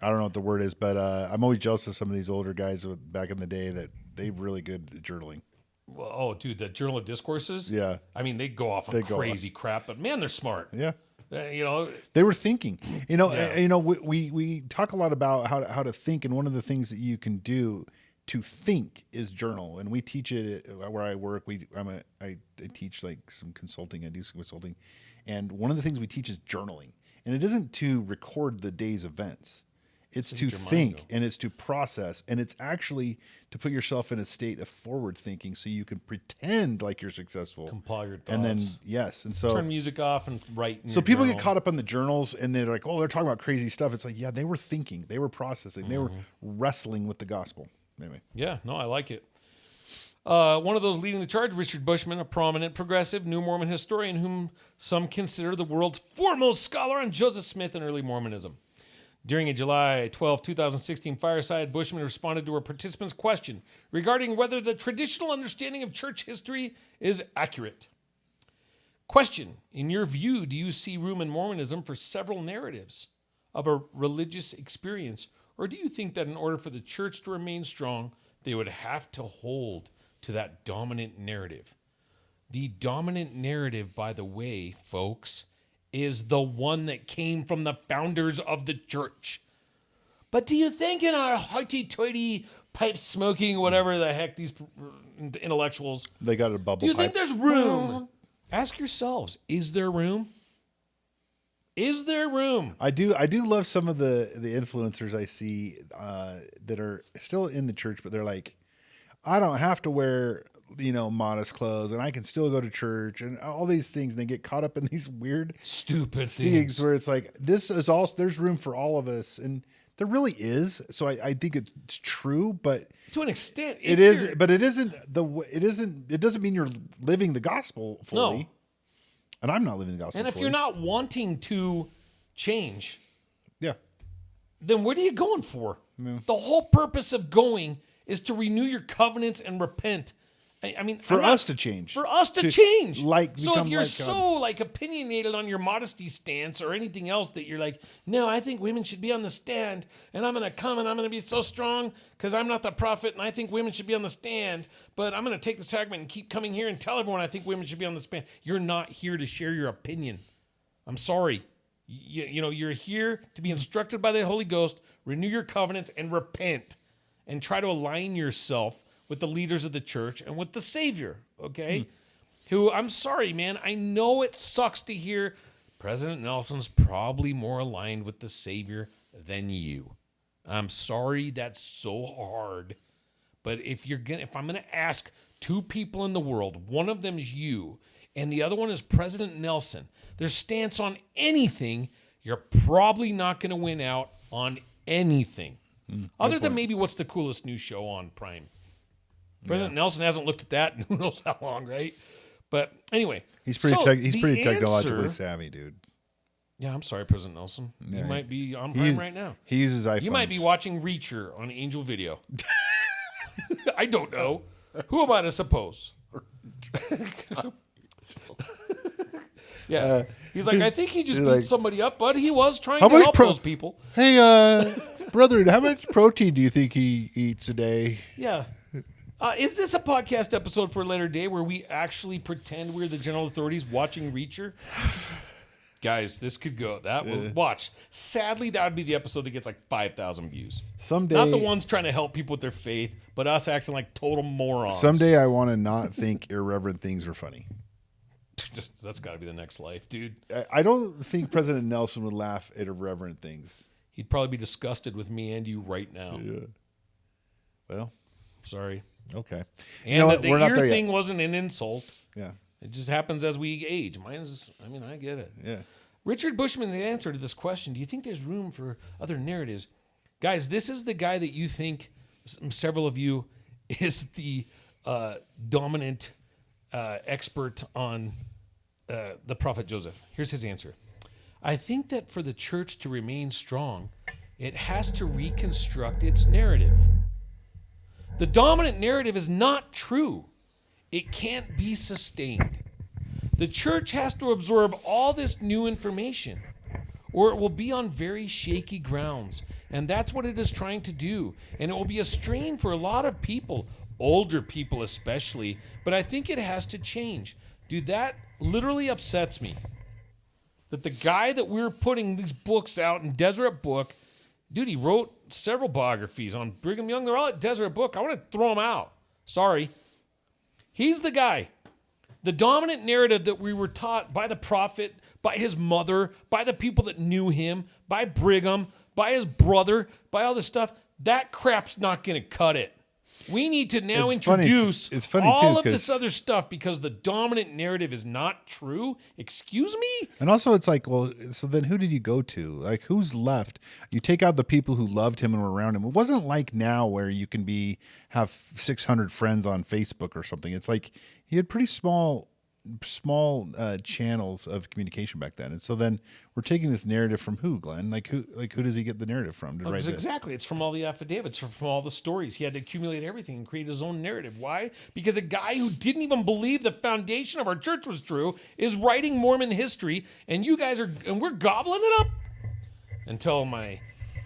I don't know what the word is, but I'm always jealous of some of these older guys back in the day that they're really good at journaling. Well, dude, the Journal of Discourses. Yeah, I mean, they go off on crazy crap, but man, they're smart. Yeah, they were thinking. We talk a lot about how to think, and one of the things that you can do to think is journal, and we teach it where I work. I teach like some consulting. I do some consulting, and one of the things we teach is journaling, and it isn't to record the day's events. It's to think, and it's to process, and it's actually to put yourself in a state of forward thinking so you can pretend like you're successful. Compile your thoughts. And then, and so... turn music off and write in So people get caught up on the journals, and they're like, they're talking about crazy stuff. It's like, they were thinking. They were processing. They were wrestling with the gospel. Anyway. Yeah, no, I like it. One of those leading the charge, Richard Bushman, a prominent progressive New Mormon historian whom some consider the world's foremost scholar on Joseph Smith and early Mormonism. During a July 12, 2016 fireside, Bushman responded to a participant's question regarding whether the traditional understanding of church history is accurate. Question: in your view, do you see room in Mormonism for several narratives of a religious experience, or do you think that in order for the church to remain strong, they would have to hold to that dominant narrative? The dominant narrative, by the way, folks, is the one that came from the founders of the church. But do you think in our hoity-toity, pipe-smoking, whatever the heck these intellectuals... They got a bubble Do you pipe. think there's room? Ask yourselves, is there room? Is there room? I do love some of the influencers I see that are still in the church, but they're like, I don't have to wear... modest clothes, and I can still go to church and all these things. And they get caught up in these weird, stupid things where it's like, this is all, there's room for all of us. And there really is. So I think it's true, but to an extent it is, but it doesn't mean you're living the gospel fully. No. And I'm not living the gospel fully. And if you're not wanting to change, then what are you going for? Yeah. The whole purpose of going is to renew your covenants and repent. I mean, for us to change. For us to change. So if you're like opinionated on your modesty stance or anything else that you're like, no, I think women should be on the stand, and I'm going to come and I'm going to be so strong because I'm not the prophet and I think women should be on the stand, but I'm going to take the sacrament and keep coming here and tell everyone I think women should be on the stand. You're not here to share your opinion. I'm sorry. You're here to be instructed by the Holy Ghost, renew your covenants, and repent. and try to align yourself with the leaders of the church and with the Savior, okay? Who, I'm sorry, man, I know it sucks to hear President Nelson's probably more aligned with the Savior than you. I'm sorry that's so hard. But if I'm gonna ask two people in the world, one of them is you, and the other one is President Nelson, their stance on anything, you're probably not gonna win out on anything. Other than maybe what's the coolest new show on Prime. President Nelson hasn't looked at that in who knows how long, right? But anyway, he's pretty technologically answer, savvy, dude. Yeah, I'm sorry, President Nelson. Yeah, you might be on Prime right now. He uses iPhones. You might be watching Reacher on Angel Video. I don't know. Who am I to suppose? Yeah. He's like, I think he just beat somebody up, but he was trying to help those people. Hey, brother, how much protein do you think he eats a day? Yeah. Is this a podcast episode for Letter Day where we actually pretend we're the general authorities watching Reacher? Guys, this could go. Watch. Sadly, that would be the episode that gets like 5,000 views. Someday, not the ones trying to help people with their faith, but us acting like total morons. Someday, I want to not think irreverent things are funny. That's got to be the next life, dude. I don't think President Nelson would laugh at irreverent things. He'd probably be disgusted with me and you right now. Yeah. Well, sorry. Okay. And the ear thing wasn't an insult. Yeah. It just happens as we age. I get it. Yeah. Richard Bushman, the answer to this question, do you think there's room for other narratives? Guys, this is the guy that you think, several of you, is the dominant expert on the prophet Joseph. Here's his answer. I think that for the church to remain strong, it has to reconstruct its narrative. The dominant narrative is not true. It can't be sustained. The church has to absorb all this new information, or it will be on very shaky grounds. And that's what it is trying to do. And it will be a strain for a lot of people, older people especially. But I think it has to change. Dude, that literally upsets me. That the guy that we're putting these books out in Deseret Book, dude, he wrote several biographies on Brigham Young. They're all at Deseret Book. I want to throw them out. Sorry. He's the guy. The dominant narrative that we were taught by the prophet, by his mother, by the people that knew him, by Brigham, by his brother, by all this stuff, that crap's not going to cut it. We need to now introduce all of this other stuff because the dominant narrative is not true. Excuse me? And also it's like, well, so then who did you go to? Like, who's left? You take out the people who loved him and were around him. It wasn't like now where you can have 600 friends on Facebook or something. It's like he had pretty small channels of communication back then. And so then we're taking this narrative from who, Glenn? Who does he get the narrative from to write this? Exactly. It's from all the affidavits, from all the stories. He had to accumulate everything and create his own narrative. Why? Because a guy who didn't even believe the foundation of our church was true is writing Mormon history, and we're gobbling it up until my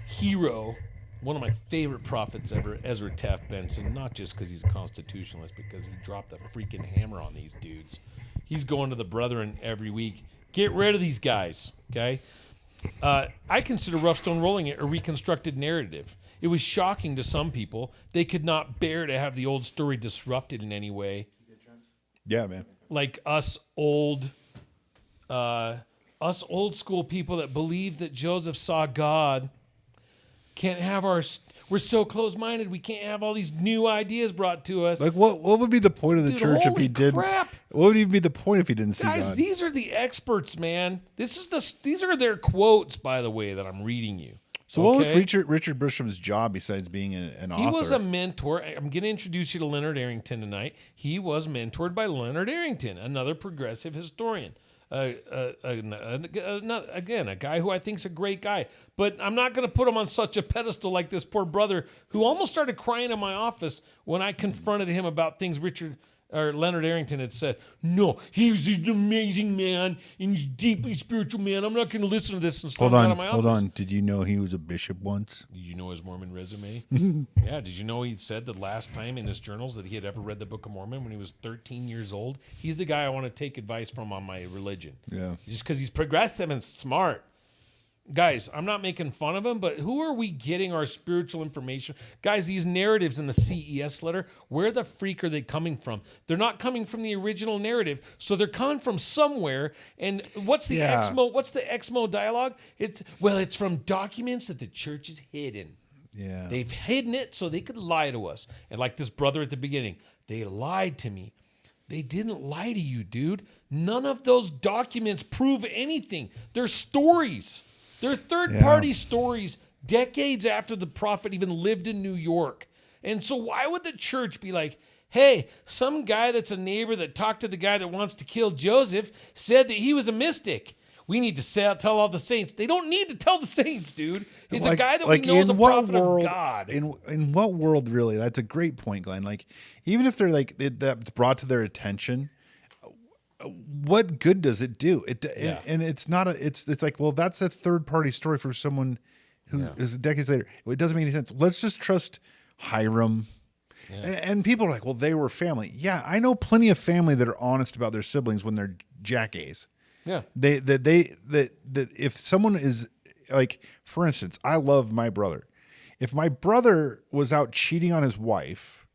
hero, one of my favorite prophets ever, Ezra Taft Benson, not just because he's a constitutionalist, because he dropped a freaking hammer on these dudes. He's going to the brethren every week. Get rid of these guys, okay? I consider Rough Stone Rolling a reconstructed narrative. It was shocking to some people. They could not bear to have the old story disrupted in any way. Yeah, man. Like us old school people that believe that Joseph saw God can't have we're so close-minded, we can't have all these new ideas brought to us. Like, what would be the point of the church if he didn't? Crap. What would even be the point if he didn't see God? Guys, these are the experts, man. These are their quotes, by the way, that I'm reading you. So what was Richard Busham's job besides being an author? He was a mentor. I'm going to introduce you to Leonard Arrington tonight. He was mentored by Leonard Arrington, another progressive historian. Again, a guy who I think is a great guy, but I'm not going to put him on such a pedestal like this poor brother who almost started crying in my office when I confronted him about things Leonard Arrington had said. No, he's an amazing man and he's deeply spiritual man. I'm not going to listen to this and storm out of my office. Hold on. Did you know he was a bishop once? Did you know his Mormon resume? Yeah. Did you know he said the last time in his journals that he had ever read the Book of Mormon when he was 13 years old? He's the guy I want to take advice from on my religion. Yeah. Just because he's progressive and smart. guys, I'm not making fun of them, but who are we getting our spiritual information? Guys, these narratives in the CES letter, where the freak are they coming from? They're not coming from the original narrative, so they're coming from somewhere. And what's the Exmo? What's the Exmo dialogue? It's from documents that the church has hidden. Yeah. They've hidden it so they could lie to us. And like this brother at the beginning, they lied to me. They didn't lie to you, dude. None of those documents prove anything. They're stories. They're third-party stories decades after the prophet even lived in New York. And so why would the church be like, hey, some guy that's a neighbor that talked to the guy that wants to kill Joseph said that he was a mystic. We need to tell all the saints. They don't need to tell the saints, dude. It's a guy that we know is a prophet of God. In what world, really? That's a great point, Glenn. Like, even if they're like that's brought to their attention, what good does it do? And it's not it's like, well, that's a third party story for someone who is decades later. It doesn't make any sense. Let's just trust Hiram. Yeah. And people are like, well, they were family. Yeah, I know plenty of family that are honest about their siblings when they're jackass. Yeah. That if someone is like, for instance, I love my brother. If my brother was out cheating on his wife,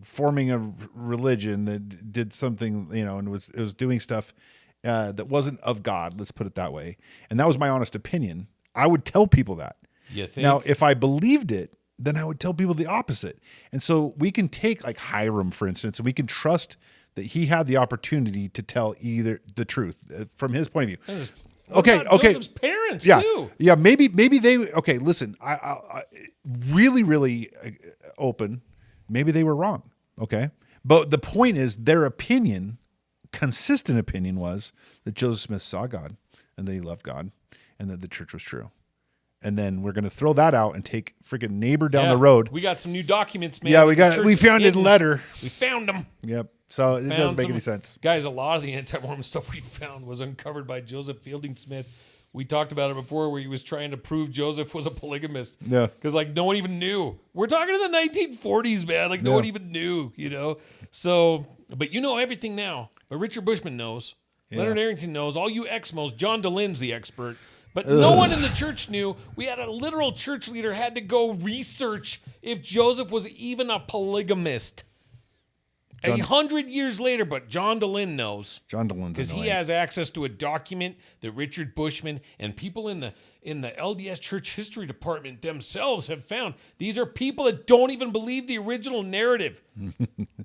forming a religion that did something, and was doing stuff that wasn't of God, let's put it that way, and that was my honest opinion, I would tell people that. You think? Now, if I believed it, then I would tell people the opposite. And so we can take like Hiram, for instance, and we can trust that he had the opportunity to tell either the truth from his point of view. Okay. Joseph's parents too. Yeah. Maybe they. Okay, listen. I really, really open. Maybe they were wrong. Okay, but the point is, their opinion, consistent opinion, was that Joseph Smith saw God and that he loved God and that the church was true. And then we're going to throw that out and take freaking neighbor down the road. We got some new documents, man. Yeah, we found it in letter. We found them. Yep. So it doesn't make any sense. Guys, a lot of the anti-Mormon stuff we found was uncovered by Joseph Fielding Smith. We talked about it before, where he was trying to prove Joseph was a polygamist. Yeah. Because, no one even knew. We're talking to the 1940s, man. No one even knew, So, but you know everything now. But Richard Bushman knows. Yeah. Leonard Arrington knows. All you Exmos. John DeLynne's the expert. But no one in the church knew. We had a literal church leader had to go research if Joseph was even a polygamist. 100 years later, but John DeLynne knows. John DeLynne's because he has access to a document that Richard Bushman and people in the LDS Church History Department themselves have found. These are people that don't even believe the original narrative.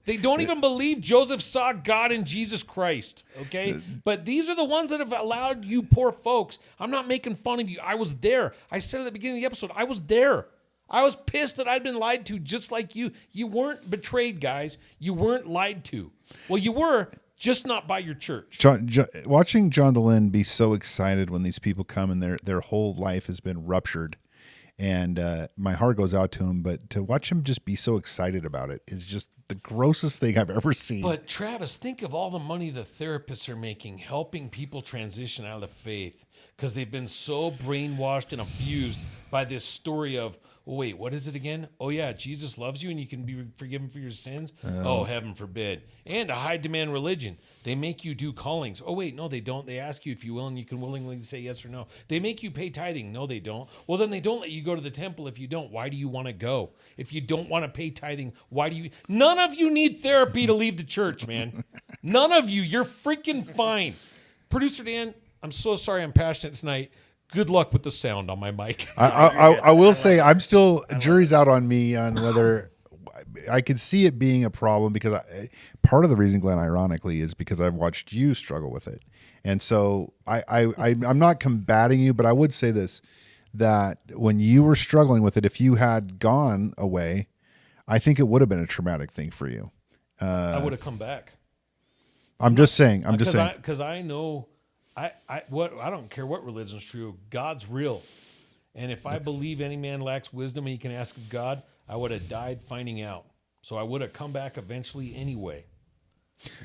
They don't even believe Joseph saw God in Jesus Christ. Okay, but these are the ones that have allowed you poor folks. I'm not making fun of you. I was there. I said at the beginning of the episode, I was there. I was pissed that I'd been lied to just like you. You weren't betrayed, guys. You weren't lied to. Well, you were, just not by your church. Watching John DeLynne be so excited when these people come and their whole life has been ruptured, and my heart goes out to him, but to watch him just be so excited about it is just the grossest thing I've ever seen. But Travis, think of all the money the therapists are making helping people transition out of the faith because they've been so brainwashed and abused by this story of, oh, wait, what is it again? Oh, yeah, Jesus loves you and you can be forgiven for your sins? Oh, heaven forbid. And a high-demand religion. They make you do callings. Oh, wait, no, they don't. They ask you if you will and you can willingly say yes or no. They make you pay tithing. No, they don't. Well, then they don't let you go to the temple if you don't. Why do you want to go? If you don't want to pay tithing, why do you? None of you need therapy to leave the church, man. None of you. You're freaking fine. Producer Dan, I'm so sorry I'm passionate tonight. Good luck with the sound on my mic. I will say I'm still jury's out on me on whether I could see it being a problem because part of the reason, Glenn, ironically, is because I've watched you struggle with it, and so I'm not combating you, but I would say this: that when you were struggling with it, if you had gone away, I think it would have been a traumatic thing for you. I would have come back. I'm just saying. Because I know. I don't care what religion's true. God's real. And if I believe any man lacks wisdom and he can ask of God, I would have died finding out. So I would have come back eventually anyway.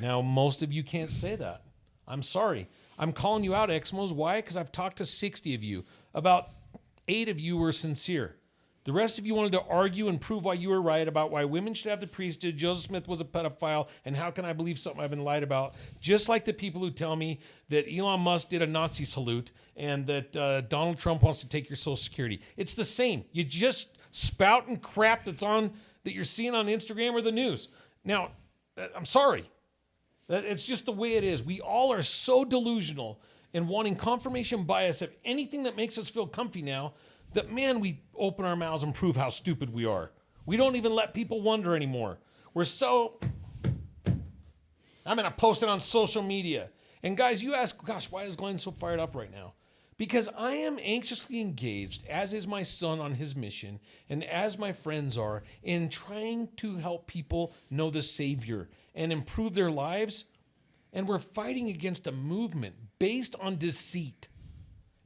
Now, most of you can't say that. I'm sorry. I'm calling you out, Exmos. Why? Because I've talked to 60 of you. About 8 of you were sincere. The rest of you wanted to argue and prove why you were right about why women should have the priesthood, Joseph Smith was a pedophile, and how can I believe something I've been lied about? Just like the people who tell me that Elon Musk did a Nazi salute and that Donald Trump wants to take your Social Security. It's the same. You just spouting crap that you're seeing on Instagram or the news. Now, I'm sorry. It's just the way it is. We all are so delusional and wanting confirmation bias of anything that makes us feel comfy now that, man, we open our mouths and prove how stupid we are. We don't even let people wonder anymore. We're so... I'm going to post it on social media. And guys, you ask, gosh, why is Glenn so fired up right now? Because I am anxiously engaged, as is my son on his mission, and as my friends are, in trying to help people know the Savior and improve their lives. And we're fighting against a movement based on deceit,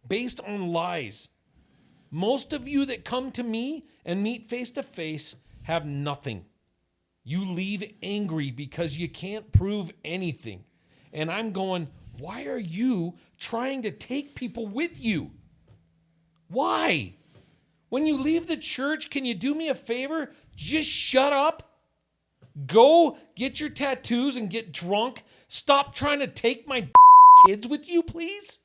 based on lies. Most of you that come to me and meet face to face have nothing. You leave angry because you can't prove anything. And I'm going, why are you trying to take people with you? Why? When you leave the church, can you do me a favor? Just shut up. Go get your tattoos and get drunk. Stop trying to take my kids with you, please.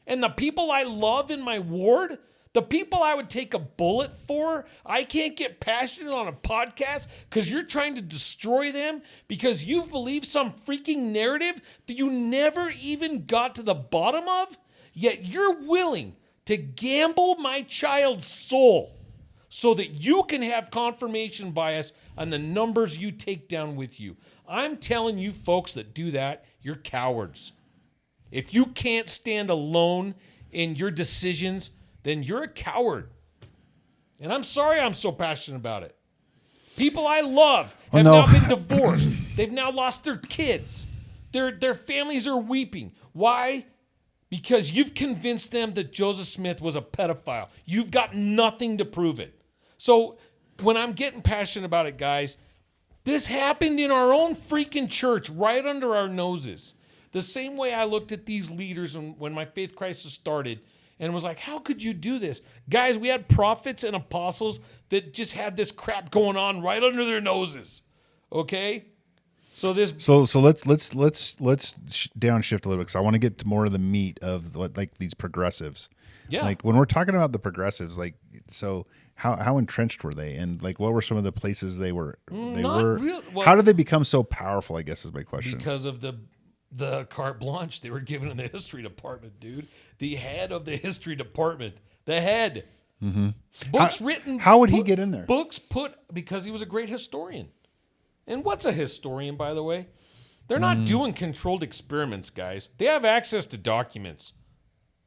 And the people I love in my ward, the people I would take a bullet for, I can't get passionate on a podcast because you're trying to destroy them because you believe some freaking narrative that you never even got to the bottom of, yet you're willing to gamble my child's soul so that you can have confirmation bias on the numbers you take down with you. I'm telling you folks that do that, you're cowards. If you can't stand alone in your decisions, then you're a coward. And I'm sorry I'm so passionate about it. People I love have now been divorced. They've now lost their kids. Their families are weeping. Why? Because you've convinced them that Joseph Smith was a pedophile. You've got nothing to prove it. So when I'm getting passionate about it, guys, this happened in our own freaking church right under our noses. The same way I looked at these leaders when my faith crisis started and was like, how could you do this? Guys, we had prophets and apostles that just had this crap going on right under their noses. Okay? So let's downshift a little bit because I want to get to more of the meat of like these progressives. Yeah. Like when we're talking about the progressives, like so how entrenched were they, and like what were some of the places they were? How did they become so powerful? I guess is my question. Because of the carte blanche they were given in the history department, dude. The head of the history department, the head. Mm-hmm. Books written. How would he get in there? Books put because he was a great historian. And what's a historian, by the way? They're not doing controlled experiments, guys. They have access to documents.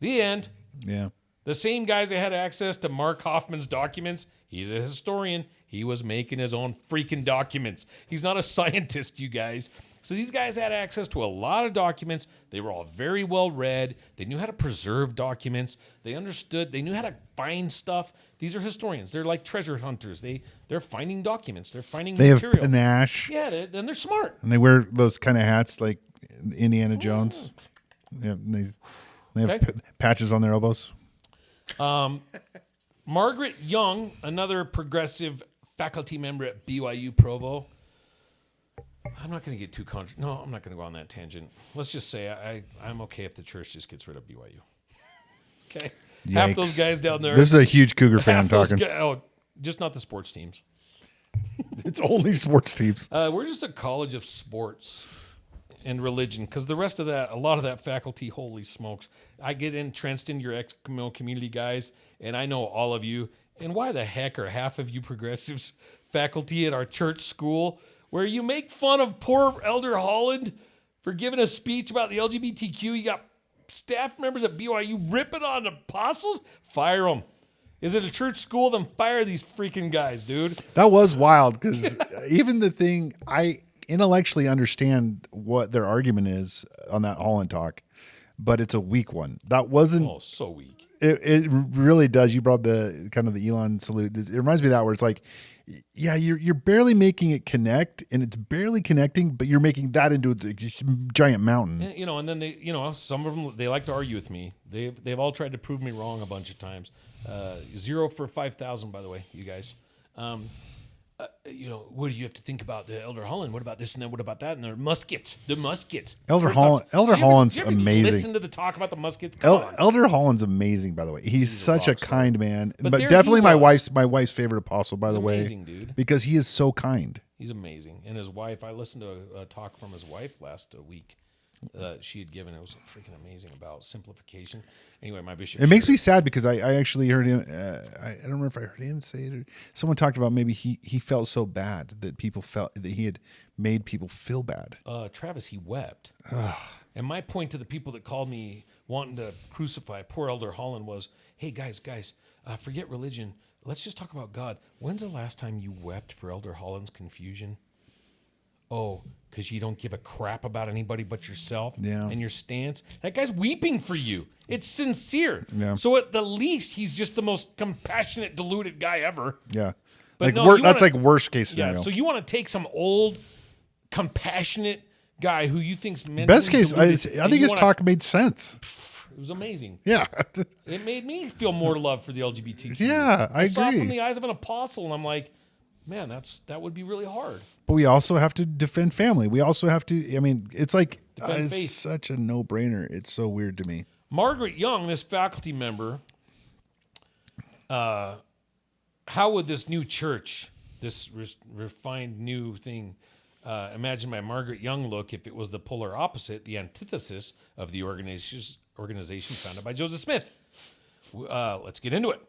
The end. Yeah. The same guys that had access to Mark Hoffman's documents, he's a historian. He was making his own freaking documents. He's not a scientist, you guys. So these guys had access to a lot of documents. They were all very well read. They knew how to preserve documents. They understood. They knew how to find stuff. These are historians. They're like treasure hunters. They're finding documents. They're finding material. They have panache. Yeah, and they're smart. And they wear those kind of hats like Indiana Jones. Yeah, they have patches on their elbows. Margaret Young, another progressive faculty member at BYU Provo. I'm not going to get too No, I'm not going to go on that tangent. Let's just say I'm okay if the church just gets rid of BYU. Okay. Yikes. Half those guys down there. This is a huge Cougar fan talking. Just not the sports teams. It's only sports teams. We're just a college of sports and religion because the rest of that, a lot of that faculty, holy smokes. I get entrenched in your Eskimo community, guys, and I know all of you. And why the heck are half of you progressives faculty at our church school where you make fun of poor Elder Holland for giving a speech about the LGBTQ? You got staff members at BYU ripping on apostles? Fire them. Is it a church school? Then fire these freaking guys, dude. That was wild because even the thing, I intellectually understand what their argument is on that Holland talk, but it's a weak one. That wasn't... Oh, so weak. It really does. You brought the kind of the Elon salute. It reminds me of that where it's like, yeah, you're barely making it connect, and it's barely connecting, but you're making that into a giant mountain. And then they, some of them, they like to argue with me. They've all tried to prove me wrong a bunch of times. 0 for 5,000, by the way, you guys. What do you have to think about the Elder Holland? What about this and then what about that? And the muskets. Elder First off, Holland's did you ever amazing. Listen to the talk about the muskets. Come on. Elder Holland's amazing, by the way. He's such a rock star. kind man, but there definitely he my was. wife's favorite apostle, by the way, amazing, dude. because he is so kind. He's amazing. And his wife, I listened to a talk from his wife last week that she had given. It was freaking amazing about simplification. Anyway, my bishop. It makes me sad because I actually heard him. I don't remember if I heard him say it or someone talked about maybe he felt so bad that people felt that he had made people feel bad. Travis, he wept. And my point to the people that called me wanting to crucify poor Elder Holland was, hey, guys, forget religion. Let's just talk about God. When's the last time you wept for Elder Holland's confusion? Oh, because you don't give a crap about anybody but yourself and your stance. That guy's weeping for you. It's sincere. Yeah. So at the least, he's just the most compassionate, deluded guy ever. Yeah, But that's like worst case scenario. Yeah. So you want to take some old, compassionate guy who you think's mentally Best case, deluded, I think his talk made sense. It was amazing. Yeah, It made me feel more love for the LGBTQ. Yeah, I saw it agree. from the eyes of an apostle, and I'm like, man, that would be really hard. but we also have to defend family. We also have to. I mean, it's like Defend it's faith. such a no-brainer. It's so weird to me. Margaret Young, this faculty member, how would this new church, this refined new thing, imagined by Margaret Young look if it was the polar opposite, the antithesis of the organization founded by Joseph Smith? Let's get into it.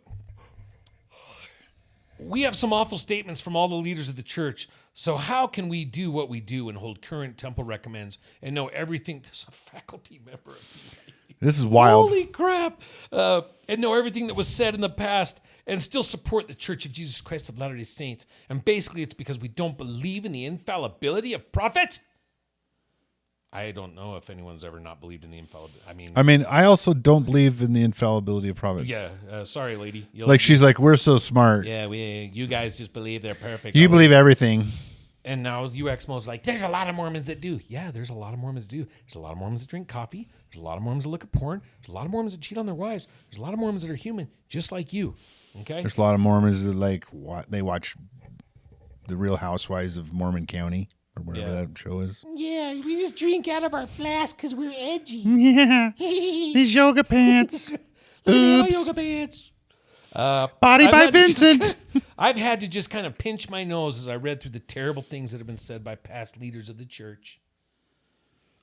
We have some awful statements from all the leaders of the church. So how can we do what we do and hold current temple recommends and know everything? There's a faculty member. This is wild. Holy crap. And know everything that was said in the past and still support the Church of Jesus Christ of Latter-day Saints. And basically it's because we don't believe in the infallibility of prophets. I don't know if anyone's ever not believed in the infallibility. I mean, I also don't believe in the infallibility of prophets. Yeah, sorry, lady. Like she's like, we're so smart. Yeah, you guys just believe they're perfect. You believe everything. And now UXMO's like, there's a lot of Mormons that do. Yeah, there's a lot of Mormons that do. There's a lot of Mormons that drink coffee. There's a lot of Mormons that look at porn. There's a lot of Mormons that cheat on their wives. There's a lot of Mormons that are human, just like you. Okay? There's a lot of Mormons that they watch The Real Housewives of Mormon County or whatever that show is. Yeah, we just drink out of our flask because we're edgy. Yeah, these yoga pants. Oh, Oops. yoga pants. Body by Vincent. I've had to just kind of pinch my nose as I read through the terrible things that have been said by past leaders of the church,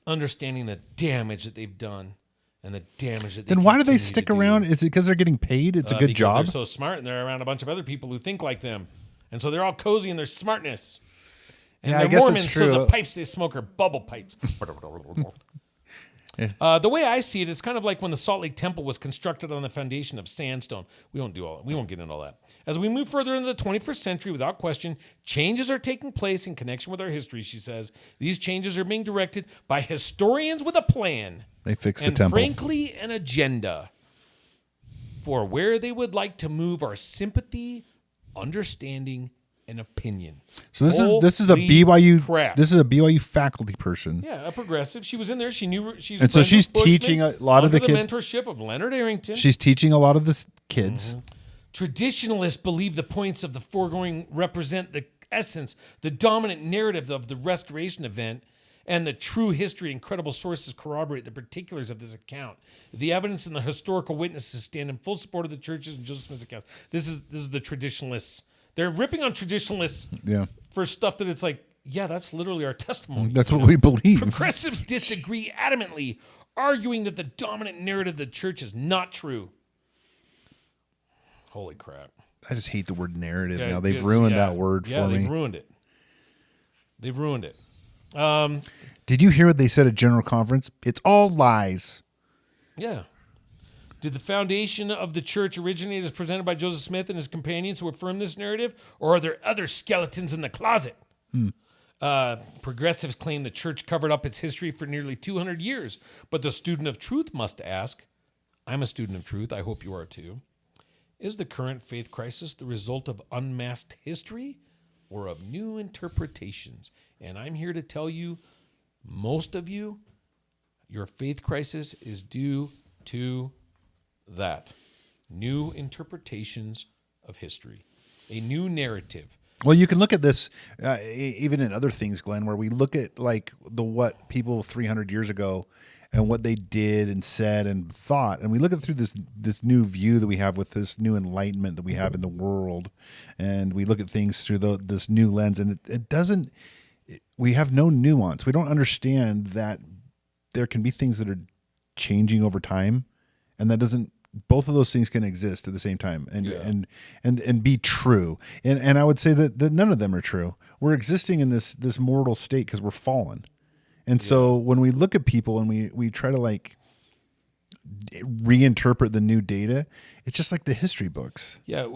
understanding the damage that they've done and the damage that they Then why do they continue stick to do. around? Is it because they're getting paid? It's a good Because job. They're so smart and they're around a bunch of other people who think like them. And so they're all cozy in their smartness. And Yeah, I they're guess it's Mormons, true. so the pipes they smoke are bubble pipes. The way I see it, it's kind of like when the Salt Lake Temple was constructed on the foundation of sandstone. We won't get into all that. As we move further into the 21st century, without question, changes are taking place in connection with our history, she says. These changes are being directed by historians with a plan. They fix the And temple. frankly, an agenda for where they would like to move our sympathy, understanding, and opinion. So this is a Holy BYU crap. This is a BYU faculty person. Yeah, a progressive. She was in there. She knew she's And so friends she's with Bushman teaching a lot of under the kids. mentorship of Leonard Arrington. She's teaching a lot of the kids. Traditionalists believe the points of the foregoing represent the essence, the dominant narrative of the restoration event, and the true history and credible sources corroborate the particulars of this account. The evidence and the historical witnesses stand in full support of the churches and Joseph Smith's accounts. This is the traditionalists. They're ripping on traditionalists Yeah. for stuff that it's like, yeah, that's literally our testimony. That's what we believe. Progressives disagree adamantly, arguing that the dominant narrative of the church is not true. Holy crap. I just hate the word narrative Yeah, now. They've yeah, ruined yeah. that word Yeah, for me. they've ruined it. They've ruined it. Did you hear what they said at General Conference? It's all lies. Yeah. Did the foundation of the church originate as presented by Joseph Smith and his companions who affirm this narrative, or are there other skeletons in the closet? Progressives claim the church covered up its history for nearly 200 years, but the student of truth must ask, I'm a student of truth, I hope you are too, is the current faith crisis the result of unmasked history or of new interpretations? And I'm here to tell you, most of you, your faith crisis is due to that. new interpretations of history, a new narrative. Well, you can look at this even in other things, Glenn, where we look at like what people 300 years ago and what they did and said and thought, and we look at through this new view that we have with this new enlightenment that we have in the world, and we look at things through this new lens, and it doesn't. We have no nuance. We don't understand that there can be things that are changing over time, and that doesn't. Both of those things can exist at the same time and be true. And I would say that none of them are true. We're existing in this mortal state because we're fallen. And so when we look at people and we try to like reinterpret the new data, it's just like the history books. Yeah,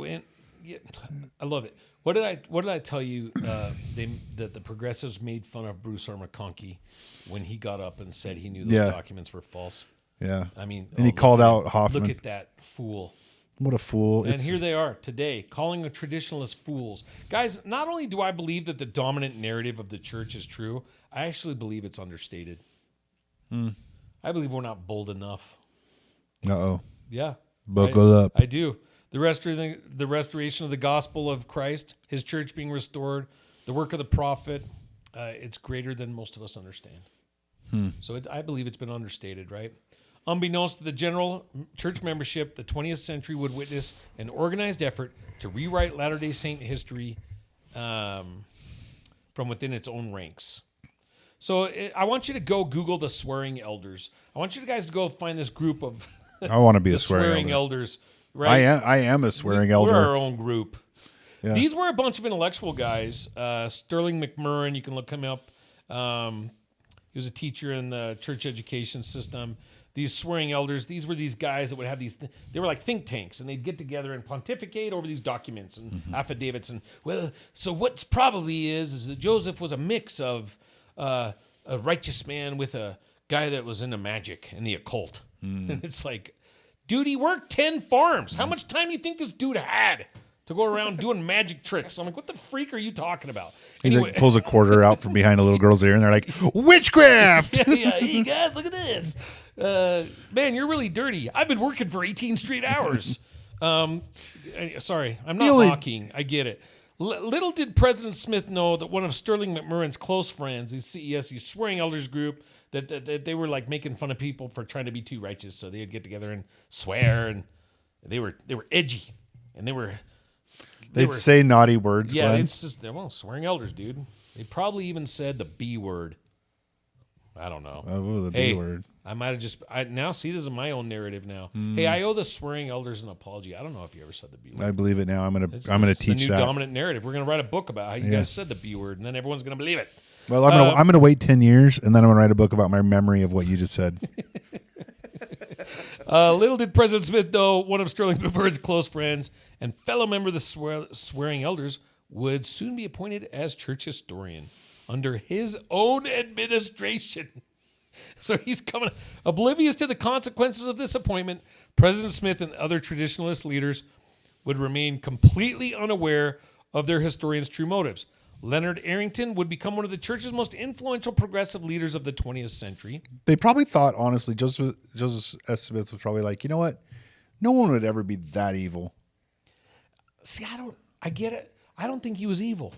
I love it. What did I tell you that the progressives made fun of Bruce R. McConkie when he got up and said he knew those documents were false? Yeah. I mean, and he called out Hoffman. Look at that fool. What a fool. And here they are today calling the traditionalists fools. Guys, not only do I believe that the dominant narrative of the church is true, I actually believe it's understated. I believe we're not bold enough. Uh-oh. Yeah. Buckle up. I do. The restoration of the gospel of Christ, his church being restored, the work of the prophet, it's greater than most of us understand. So I believe it's been understated, right? Unbeknownst to the general church membership, the 20th century would witness an organized effort to rewrite Latter-day Saint history from within its own ranks. So I want you to go Google the swearing elders. I want you guys to go find this group of I want to be the a swearing elder. elders. Right? I am a swearing elder. We're our own group. Yeah. These were a bunch of intellectual guys. Sterling McMurrin, you can look him up. He was a teacher in the church education system. These swearing elders, these were these guys that would have these, they were like think tanks, and they'd get together and pontificate over these documents and affidavits. And, well, so what's probably is that Joseph was a mix of a righteous man with a guy that was into magic and the occult. And it's like, dude, he worked 10 farms. How much time do you think this dude had to go around doing magic tricks? I'm like, what the freak are you talking about? He like pulls a quarter out from behind a little girl's ear, and they're like, witchcraft! Hey, guys, look at this. Man, you're really dirty. I've been working for 18 straight hours. Sorry, I'm not mocking. I get it. Little did President Smith know that one of Sterling McMurrin's close friends, these CES, these swearing elders group, that they were like making fun of people for trying to be too righteous. So they'd get together and swear, and they were edgy, and They'd say naughty words. Yeah, Glenn. it's just swearing elders, dude. They probably even said the B word. I don't know. Oh, the B word. I might have just. Now see, this is my own narrative now. Hey, I owe the swearing elders an apology. I don't know if you ever said the B word. I believe it now. I'm gonna teach the new that. dominant narrative. We're gonna write a book about how you guys said the B word, and then everyone's gonna believe it. Well, I'm gonna wait 10 years, and then I'm gonna write a book about my memory of what you just said. Little did President Smith know one of Sterling McMurrin's close friends and fellow member of the swearing elders would soon be appointed as church historian under his own administration. So he's coming oblivious to the consequences of this appointment. President Smith and other traditionalist leaders would remain completely unaware of their historian's true motives. Leonard Arrington would become one of the church's most influential progressive leaders of the 20th century. They probably thought, honestly, Joseph S. Smith was probably like, you know what? No one would ever be that evil. See, I get it. I don't think he was evil.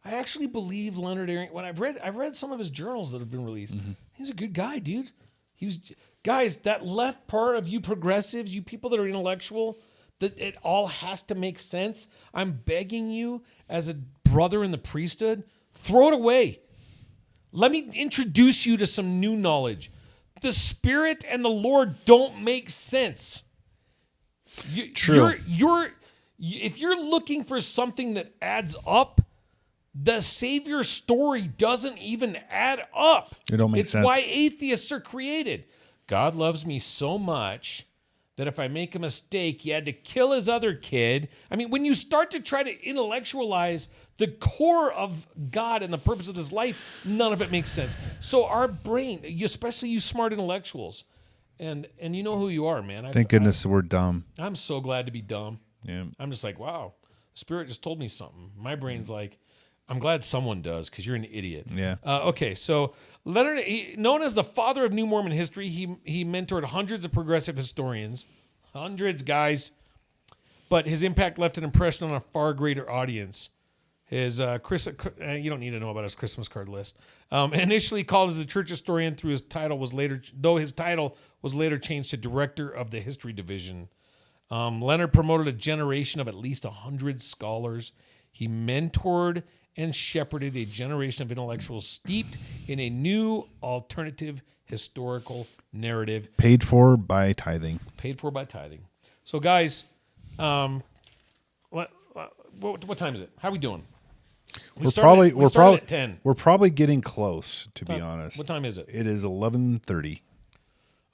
I actually believe Leonard Arrington. When I've read some of his journals that have been released. He's a good guy, dude. Guys, that left part of you progressives, you people that are intellectual, that it all has to make sense. I'm begging you, as a brother in the priesthood, throw it away. Let me introduce you to some new knowledge. The Spirit and the Lord don't make sense. True. If you're looking for something that adds up, the Savior story doesn't even add up. It don't make sense. It's why atheists are created. God loves me so much that if I make a mistake, he had to kill his other kid. I mean, when you start to try to intellectualize the core of God and the purpose of this life, none of it makes sense. So our brain, especially you smart intellectuals, and you know who you are, man. Thank goodness we're dumb. I'm so glad to be dumb. Yeah. I'm just like, wow, the Spirit just told me something. My brain's like, I'm glad someone does, because you're an idiot. Yeah. Okay, so Leonard, known as the father of New Mormon history, he mentored hundreds of progressive historians. Hundreds, guys. But his impact left an impression on a far greater audience. His you don't need to know about his Christmas card list. Initially called as the church historian, his title was later changed to director of the history division. Leonard promoted a generation of at least 100 scholars. He mentored and shepherded a generation of intellectuals steeped in a new alternative historical narrative. Paid for by tithing. So, guys, what time is it? How are we doing? We started at 10. We're probably getting close, to be honest. What time is it? It is 11:30.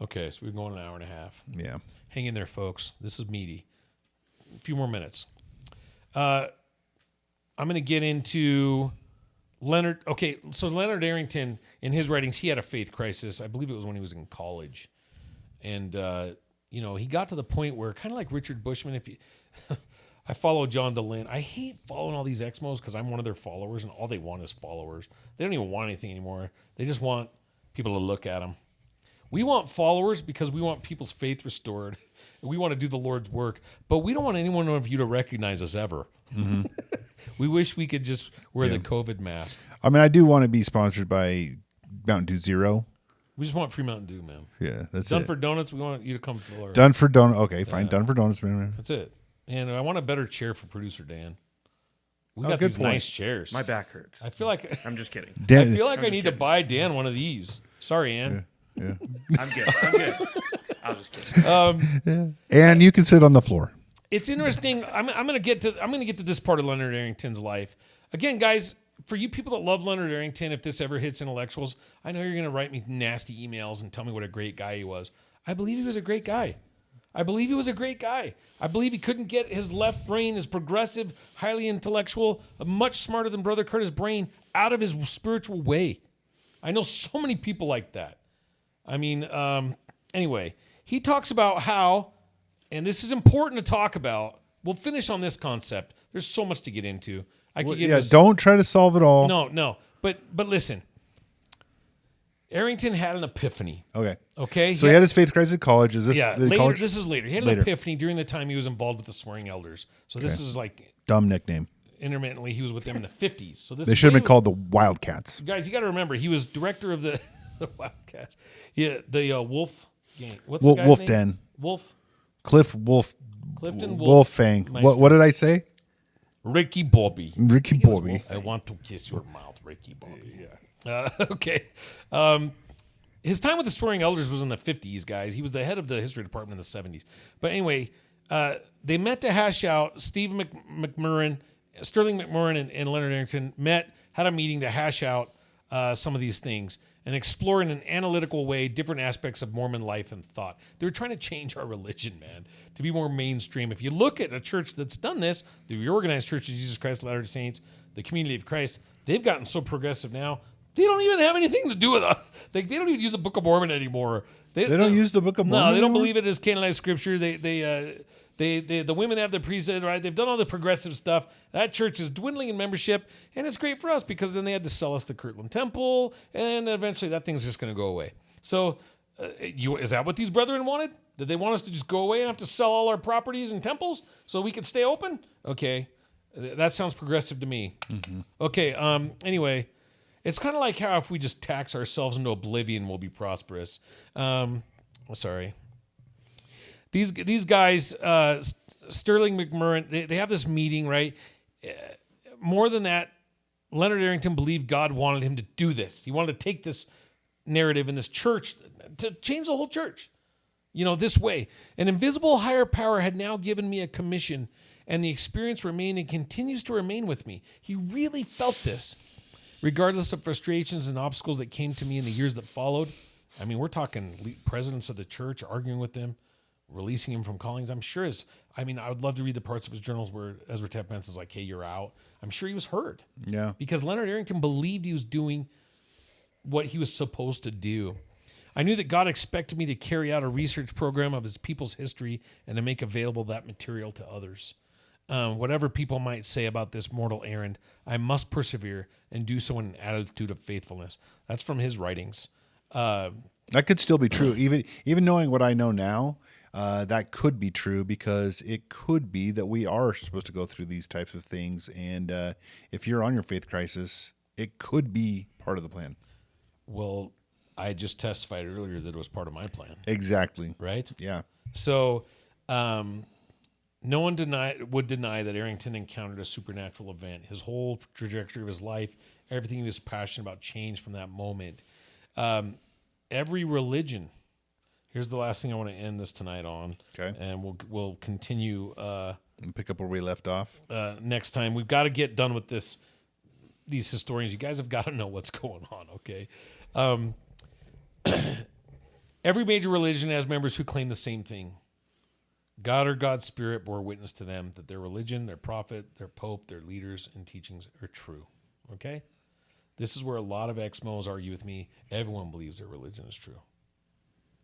Okay, so we're going an hour and a half. Yeah. Hang in there, folks. This is meaty. A few more minutes. I'm going to get into Leonard. Okay, so Leonard Arrington, in his writings, he had a faith crisis. I believe it was when he was in college. And, he got to the point where, kind of like Richard Bushman, I follow John DeLynn. I hate following all these Exmos because I'm one of their followers, and all they want is followers. They don't even want anything anymore. They just want people to look at them. We want followers because we want people's faith restored. We want to do the Lord's work, but we don't want any one of you to recognize us ever. Mm-hmm. We wish we could just wear the COVID mask. I mean, I do want to be sponsored by Mountain Dew Zero. We just want free Mountain Dew, man. Yeah, that's Done it. for donuts, we want you to come fill our... Done for donuts. Okay, fine. Done for donuts, man. That's it. And I want a better chair for producer Dan. We Oh, got good these point. nice chairs. My back hurts. I feel like I'm just kidding. Dan, I feel like I need to buy Dan one of these. Sorry, Ann. yeah. I'm good. I was just kidding. And you can sit on the floor. It's interesting. I'm gonna get to this part of Leonard Arrington's life. Again, guys, for you people that love Leonard Arrington, if this ever hits intellectuals, I know you're gonna write me nasty emails and tell me what a great guy he was. I believe he was a great guy. I believe he couldn't get his left brain, his progressive, highly intellectual, much smarter than Brother Curtis' brain, out of his spiritual way. I know so many people like that. I mean, anyway, he talks about how, and this is important to talk about. We'll finish on this concept. There's so much to get into. Don't try to solve it all. No. But listen. Arrington had an epiphany. Okay. So he had his faith crisis at college. Is this the college? This is later. He had an epiphany during the time he was involved with the Swearing Elders. So this is like dumb nickname. Intermittently, he was with them in the 50s. So this they should have been called the Wildcats. Guys, you got to remember, he was director of the Wildcats. Yeah, the Wolf Gang. What's Wolf, the guy's Wolf name? Den. Wolf. Clifton Wolf. Wolfang. What did I say? Ricky Bobby. Ricky Bobby. I want to kiss your mouth, Ricky Bobby. Okay. His time with the Swearing Elders was in the 50s, guys. He was the head of the history department in the 70s. But anyway, they met to hash out. Sterling McMurrin, and Leonard Arrington had a meeting to hash out some of these things and explore in an analytical way different aspects of Mormon life and thought. They were trying to change our religion, man, to be more mainstream. If you look at a church that's done this, the Reorganized Church of Jesus Christ of Latter-day Saints, the Community of Christ, they've gotten so progressive now. They don't even have anything to do with it. They don't even use the Book of Mormon anymore. They don't use the Book of Mormon. No, they don't anymore? believe it as canonized scripture. The women have the priesthood, right? They've done all the progressive stuff. That church is dwindling in membership, and it's great for us because then they had to sell us the Kirtland Temple, and eventually that thing's just going to go away. So, is that what these brethren wanted? Did they want us to just go away and have to sell all our properties and temples so we could stay open? Okay, that sounds progressive to me. Mm-hmm. Okay. Anyway. It's kind of like how if we just tax ourselves into oblivion, we'll be prosperous. Sorry. These guys, Sterling McMurrin, they have this meeting, right? More than that, Leonard Arrington believed God wanted him to do this. He wanted to take this narrative in this church to change the whole church, this way. An invisible higher power had now given me a commission, and the experience remained and continues to remain with me. He really felt this. Regardless of frustrations and obstacles that came to me in the years that followed, I mean, we're talking presidents of the church arguing with them, releasing him from callings. I'm sure I would love to read the parts of his journals where Ezra Taft Benson's like, hey, you're out. I'm sure he was hurt. Yeah. Because Leonard Arrington believed he was doing what he was supposed to do. I knew that God expected me to carry out a research program of his people's history and to make available that material to others. Whatever people might say about this mortal errand, I must persevere and do so in an attitude of faithfulness. That's from his writings. That could still be true, even knowing what I know now. That could be true because it could be that we are supposed to go through these types of things, and if you're on your faith crisis, it could be part of the plan. Well, I just testified earlier that it was part of my plan. Exactly. Right? Yeah. So, no one would deny that Arrington encountered a supernatural event. His whole trajectory of his life, everything he was passionate about changed from that moment. Every religion. Here's the last thing I want to end this tonight on. Okay. And we'll continue And pick up where we left off. next time. We've got to get done with this. These historians, you guys have got to know what's going on. Okay. Every major religion has members who claim the same thing. God or God's spirit bore witness to them that their religion, their prophet, their pope, their leaders, and teachings are true. Okay? This is where a lot of ex-Mos argue with me. Everyone believes their religion is true.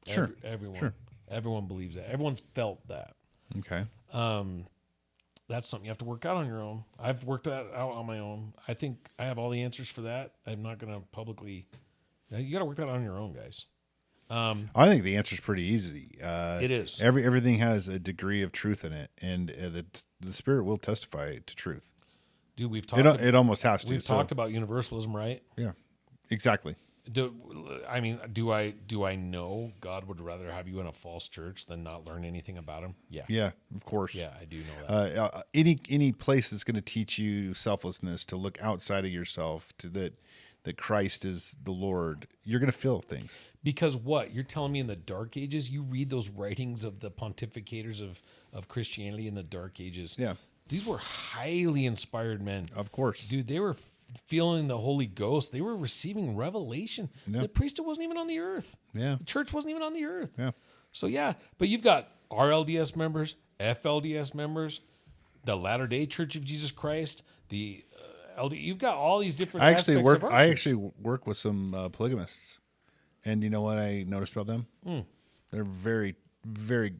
Sure. Everyone. Sure. Everyone believes that. Everyone's felt that. Okay. That's something you have to work out on your own. I've worked that out on my own. I think I have all the answers for that. I'm not going to publicly... You got to work that on your own, guys. I think the answer is pretty easy. It is. Everything has a degree of truth in it, and the Spirit will testify to truth. Dude, we've talked... It almost has to. We've talked about universalism, right? Yeah, exactly. Do I know God would rather have you in a false church than not learn anything about him? Yeah. Yeah, of course. Yeah, I do know that. Any place that's going to teach you selflessness, to look outside of yourself, to that Christ is the Lord, you're going to feel things. Because what? You're telling me in the Dark Ages, you read those writings of the pontificators of Christianity in the Dark Ages. Yeah. These were highly inspired men. Of course. Dude, they were feeling the Holy Ghost. They were receiving revelation. Yeah. The priesthood wasn't even on the earth. Yeah. The church wasn't even on the earth. Yeah. So, yeah. But you've got RLDS members, FLDS members, the Latter-day Church of Jesus Christ, the LD. You've got all these different I aspects of our church. actually work with some polygamists, and you know what I noticed about them? They're very, very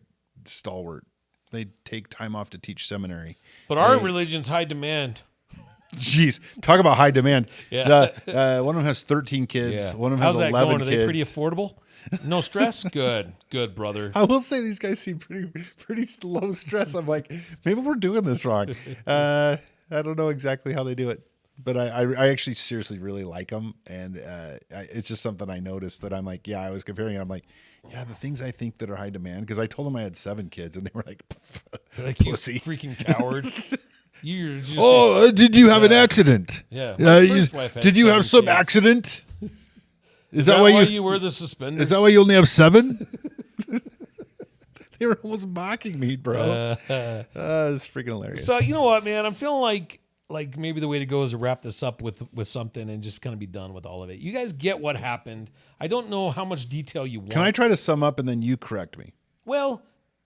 stalwart. They take time off to teach seminary. But our religion's high demand. Jeez, talk about high demand. Yeah. One of them has 13 kids. Yeah. One of them How's has that 11 going? Are kids. they pretty affordable? No stress? Good, brother. I will say these guys seem pretty low stress. I'm like, maybe we're doing this wrong. I don't know exactly how they do it, but I actually seriously really like them, and it's just something I noticed that I'm like, yeah, I was comparing it. I'm like, yeah, the things I think that are high demand, because I told them I had 7 kids, and they were like, Like, you pussy. freaking coward. You're just Did you have an accident? Yeah. My first wife had Did you 7 have some kids. accident? Is that why you wear the suspenders? Is that why you only have 7? They were almost mocking me, bro. It's freaking hilarious. So you know what, man? I'm feeling like maybe the way to go is to wrap this up with something and just kind of be done with all of it. You guys get what happened. I don't know how much detail you want. Can I try to sum up and then you correct me? Well,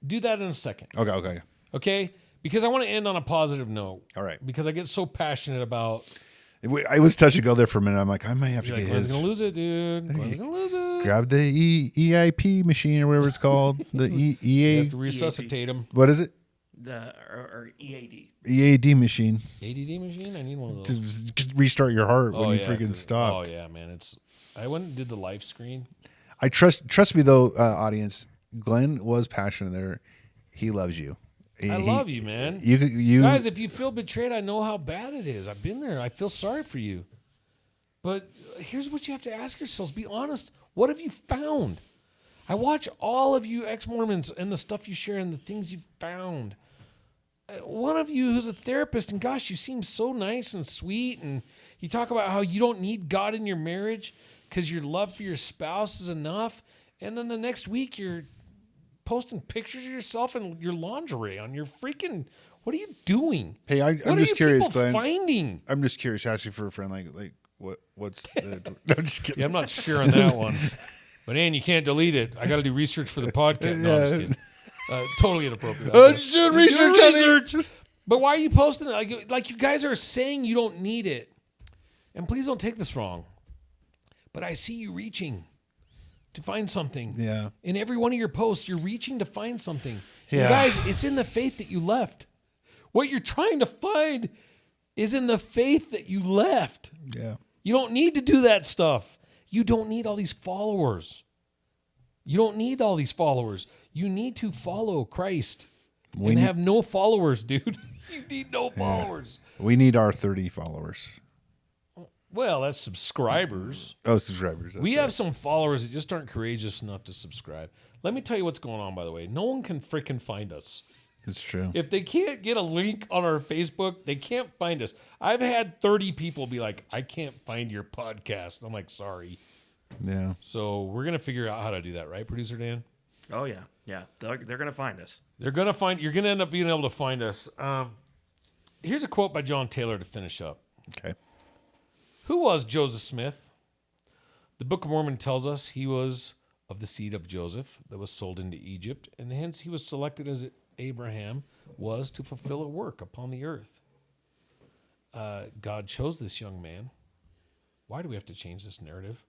do that in a second. Okay. Okay? Because I want to end on a positive note. All right. Because I get so passionate about... I was touch and go there for a minute. I'm like, I might have to get Glenn's his. going to lose it, dude. Glenn's going to lose it. Grab the EIP machine or whatever it's called. The You EA. have to resuscitate him. What is it? Or EAD. EAD machine. ADD machine? I need one of To those. just restart your heart when you freaking stop. Oh, yeah, man. I went and did the live screen. I trust me though, audience. Glenn was passionate there. He loves you. I love you, man. You Guys, if you feel betrayed, I know how bad it is. I've been there. I feel sorry for you. But here's what you have to ask yourselves. Be honest. What have you found? I watch all of you ex-Mormons and the stuff you share and the things you've found. One of you who's a therapist, and gosh, you seem so nice and sweet, and you talk about how you don't need God in your marriage because your love for your spouse is enough, and then the next week you're posting pictures of yourself in your lingerie on your freaking... What are you doing? Hey, I'm what just are curious, people Glenn. finding? I'm just curious. Asking for a friend, like what's the? No, I'm just kidding. Yeah, I'm not sure on that one. But Ann, you can't delete it. I got to do research for the podcast. No, I'm just kidding. Totally inappropriate. Just doing research on it. But why are you posting it? Like you guys are saying you don't need it. And please don't take this wrong. But I see you reaching to find something. Yeah. In every one of your posts, you're reaching to find something. Yeah. And guys, it's in the faith that you left. What you're trying to find is in the faith that you left. Yeah. You don't need to do that stuff. You don't need all these followers. You don't need all these followers. You need to follow Christ We and need- have no followers, dude. You need no followers. We need our 30 followers. Well, that's subscribers. Oh, subscribers. We have some followers that just aren't courageous enough to subscribe. Let me tell you what's going on, by the way. No one can freaking find us. It's true. If they can't get a link on our Facebook, they can't find us. I've had 30 people be like, I can't find your podcast. And I'm like, sorry. Yeah. So we're going to figure out how to do that, right, Producer Dan? Oh, yeah. Yeah. They're going to find us. You're going to end up being able to find us. Here's a quote by John Taylor to finish up. Okay. Who was Joseph Smith? The Book of Mormon tells us he was of the seed of Joseph that was sold into Egypt, and hence he was selected as Abraham was to fulfill a work upon the earth. God chose this young man. Why do we have to change this narrative?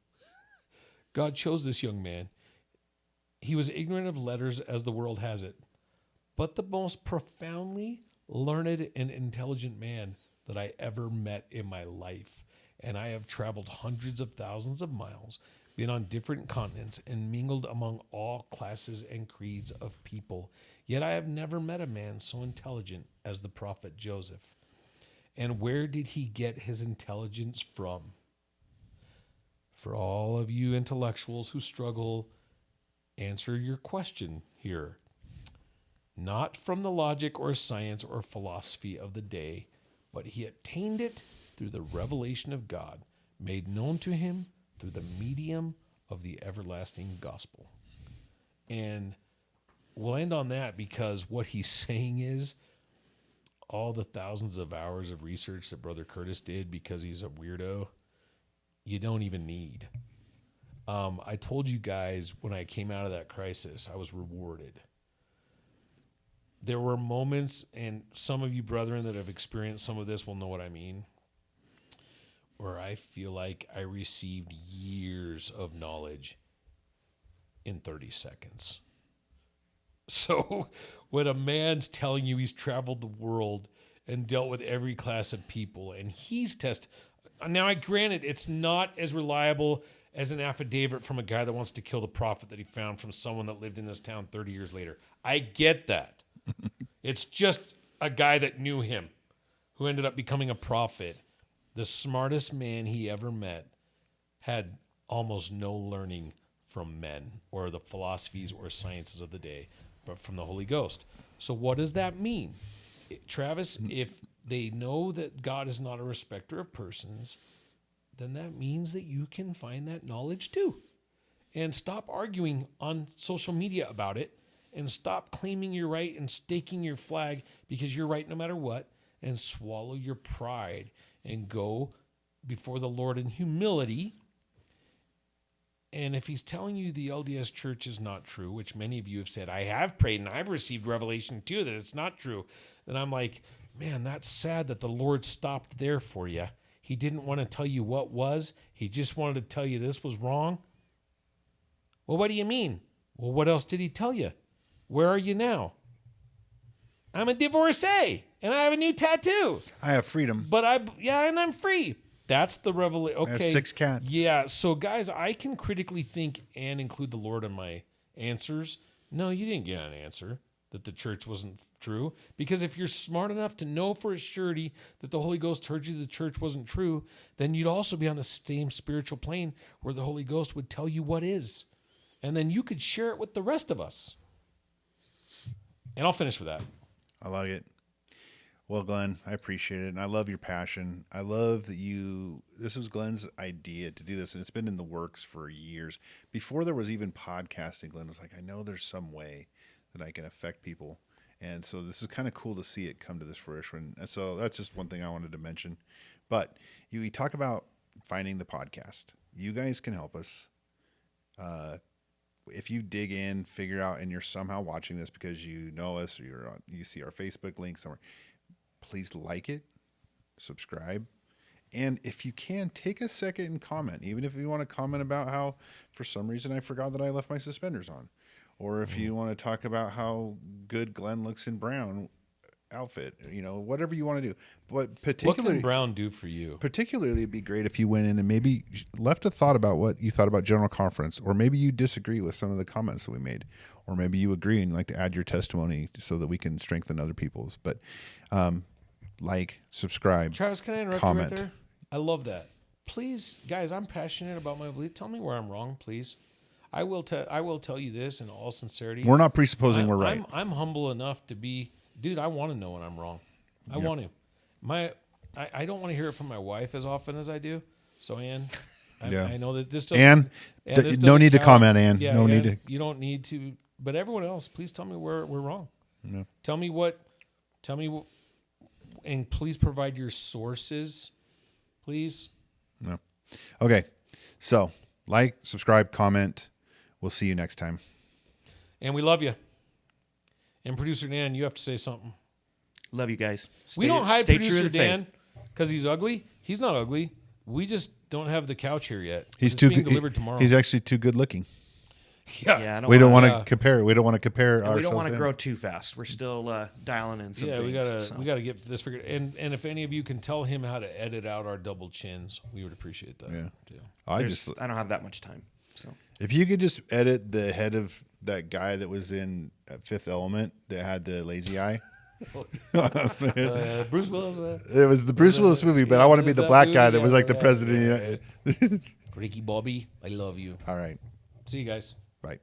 God chose this young man. He was ignorant of letters as the world has it, but the most profoundly learned and intelligent man that I ever met in my life. And I have traveled hundreds of thousands of miles, been on different continents, and mingled among all classes and creeds of people. Yet I have never met a man so intelligent as the prophet Joseph. And where did he get his intelligence from? For all of you intellectuals who struggle, answer your question here. Not from the logic or science or philosophy of the day, but he obtained it through the revelation of God, made known to him through the medium of the everlasting gospel. And we'll end on that because what he's saying is all the thousands of hours of research that Brother Curtis did because he's a weirdo, you don't even need. I told you guys when I came out of that crisis, I was rewarded. There were moments, and some of you brethren that have experienced some of this will know what I mean, where I feel like I received years of knowledge in 30 seconds. So when a man's telling you he's traveled the world and dealt with every class of people, and he's tested. Now, I granted, it's not as reliable as an affidavit from a guy that wants to kill the prophet that he found from someone that lived in this town 30 years later. I get that. It's just a guy that knew him who ended up becoming a prophet. The smartest man he ever met had almost no learning from men or the philosophies or sciences of the day, but from the Holy Ghost. So what does that mean? Travis, if they know that God is not a respecter of persons, then that means that you can find that knowledge too. And stop arguing on social media about it, and stop claiming you're right and staking your flag because you're right no matter what, and swallow your pride and go before the Lord in humility. And if he's telling you the LDS church is not true, which many of you have said, I have prayed and I've received revelation too that it's not true, then I'm like, man, that's sad that the Lord stopped there for you. He didn't want to tell you what was. He just wanted to tell you this was wrong. Well, what do you mean? Well, what else did he tell you? Where are you now? I'm a divorcee and I have a new tattoo. I have freedom. But and I'm free. That's the revelation. Okay. I have 6 cats. Yeah. So guys, I can critically think and include the Lord in my answers. No, you didn't get an answer that the church wasn't true. Because if you're smart enough to know for a surety that the Holy Ghost told you the church wasn't true, then you'd also be on the same spiritual plane where the Holy Ghost would tell you what is. And then you could share it with the rest of us. And I'll finish with that. I like it. Well, Glenn, I appreciate it. And I love your passion. I love that this was Glenn's idea to do this. And it's been in the works for years. Before there was even podcasting, Glenn was like, I know there's some way that I can affect people. And so this is kind of cool to see it come to this fruition. And so that's just one thing I wanted to mention. But we talk about finding the podcast. You guys can help us. If you dig in, figure out, and you're somehow watching this because you know us or you see our Facebook link somewhere, please like it, subscribe, and if you can, take a second and comment. Even if you want to comment about how, for some reason, I forgot that I left my suspenders on, or if you want to talk about how good Glenn looks in brown, outfit, whatever you want to do. But What particularly, can Brown do for you? particularly, it'd be great if you went in and maybe left a thought about what you thought about General Conference, or maybe you disagree with some of the comments that we made, or maybe you agree and like to add your testimony so that we can strengthen other people's. But subscribe, Travis, can I interrupt comment. you right there? I love that. Please, guys, I'm passionate about my belief. Tell me where I'm wrong, please. I will tell you this in all sincerity. We're not presupposing we're right. I'm humble enough to be, dude. I want to know when I'm wrong. I want to. I don't want to hear it from my wife as often as I do. So, Ann, I know that this doesn't. Ann, this no doesn't need to count. comment, Ann. Yeah, no Ann, need to. You don't need to. But everyone else, please tell me where we're wrong. No. Tell me what, and please provide your sources, please. No. Okay. So, subscribe, comment. We'll see you next time. And we love you. And producer Dan, you have to say something. Love you guys. We don't hide stay true producer to the Dan faith. because he's ugly. He's not ugly. We just don't have the couch here yet. He's It's too being good. delivered tomorrow. He's actually too good looking. Yeah, I We don't want Yeah. to compare. We don't want to compare ourselves. we don't want to to him. grow too fast. We're still dialing in some Yeah, things. we gotta get this figured. And if any of you can tell him how to edit out our double chins, we would appreciate that. Yeah. Too. I don't have that much time. So If you could just edit the head of that guy that was in Fifth Element that had the lazy eye. Bruce Willis. It was the Bruce Willis movie, but I want to be the that black movie, guy that was yeah, like the yeah, president. Ricky Bobby, I love you. All right. See you guys. Bye.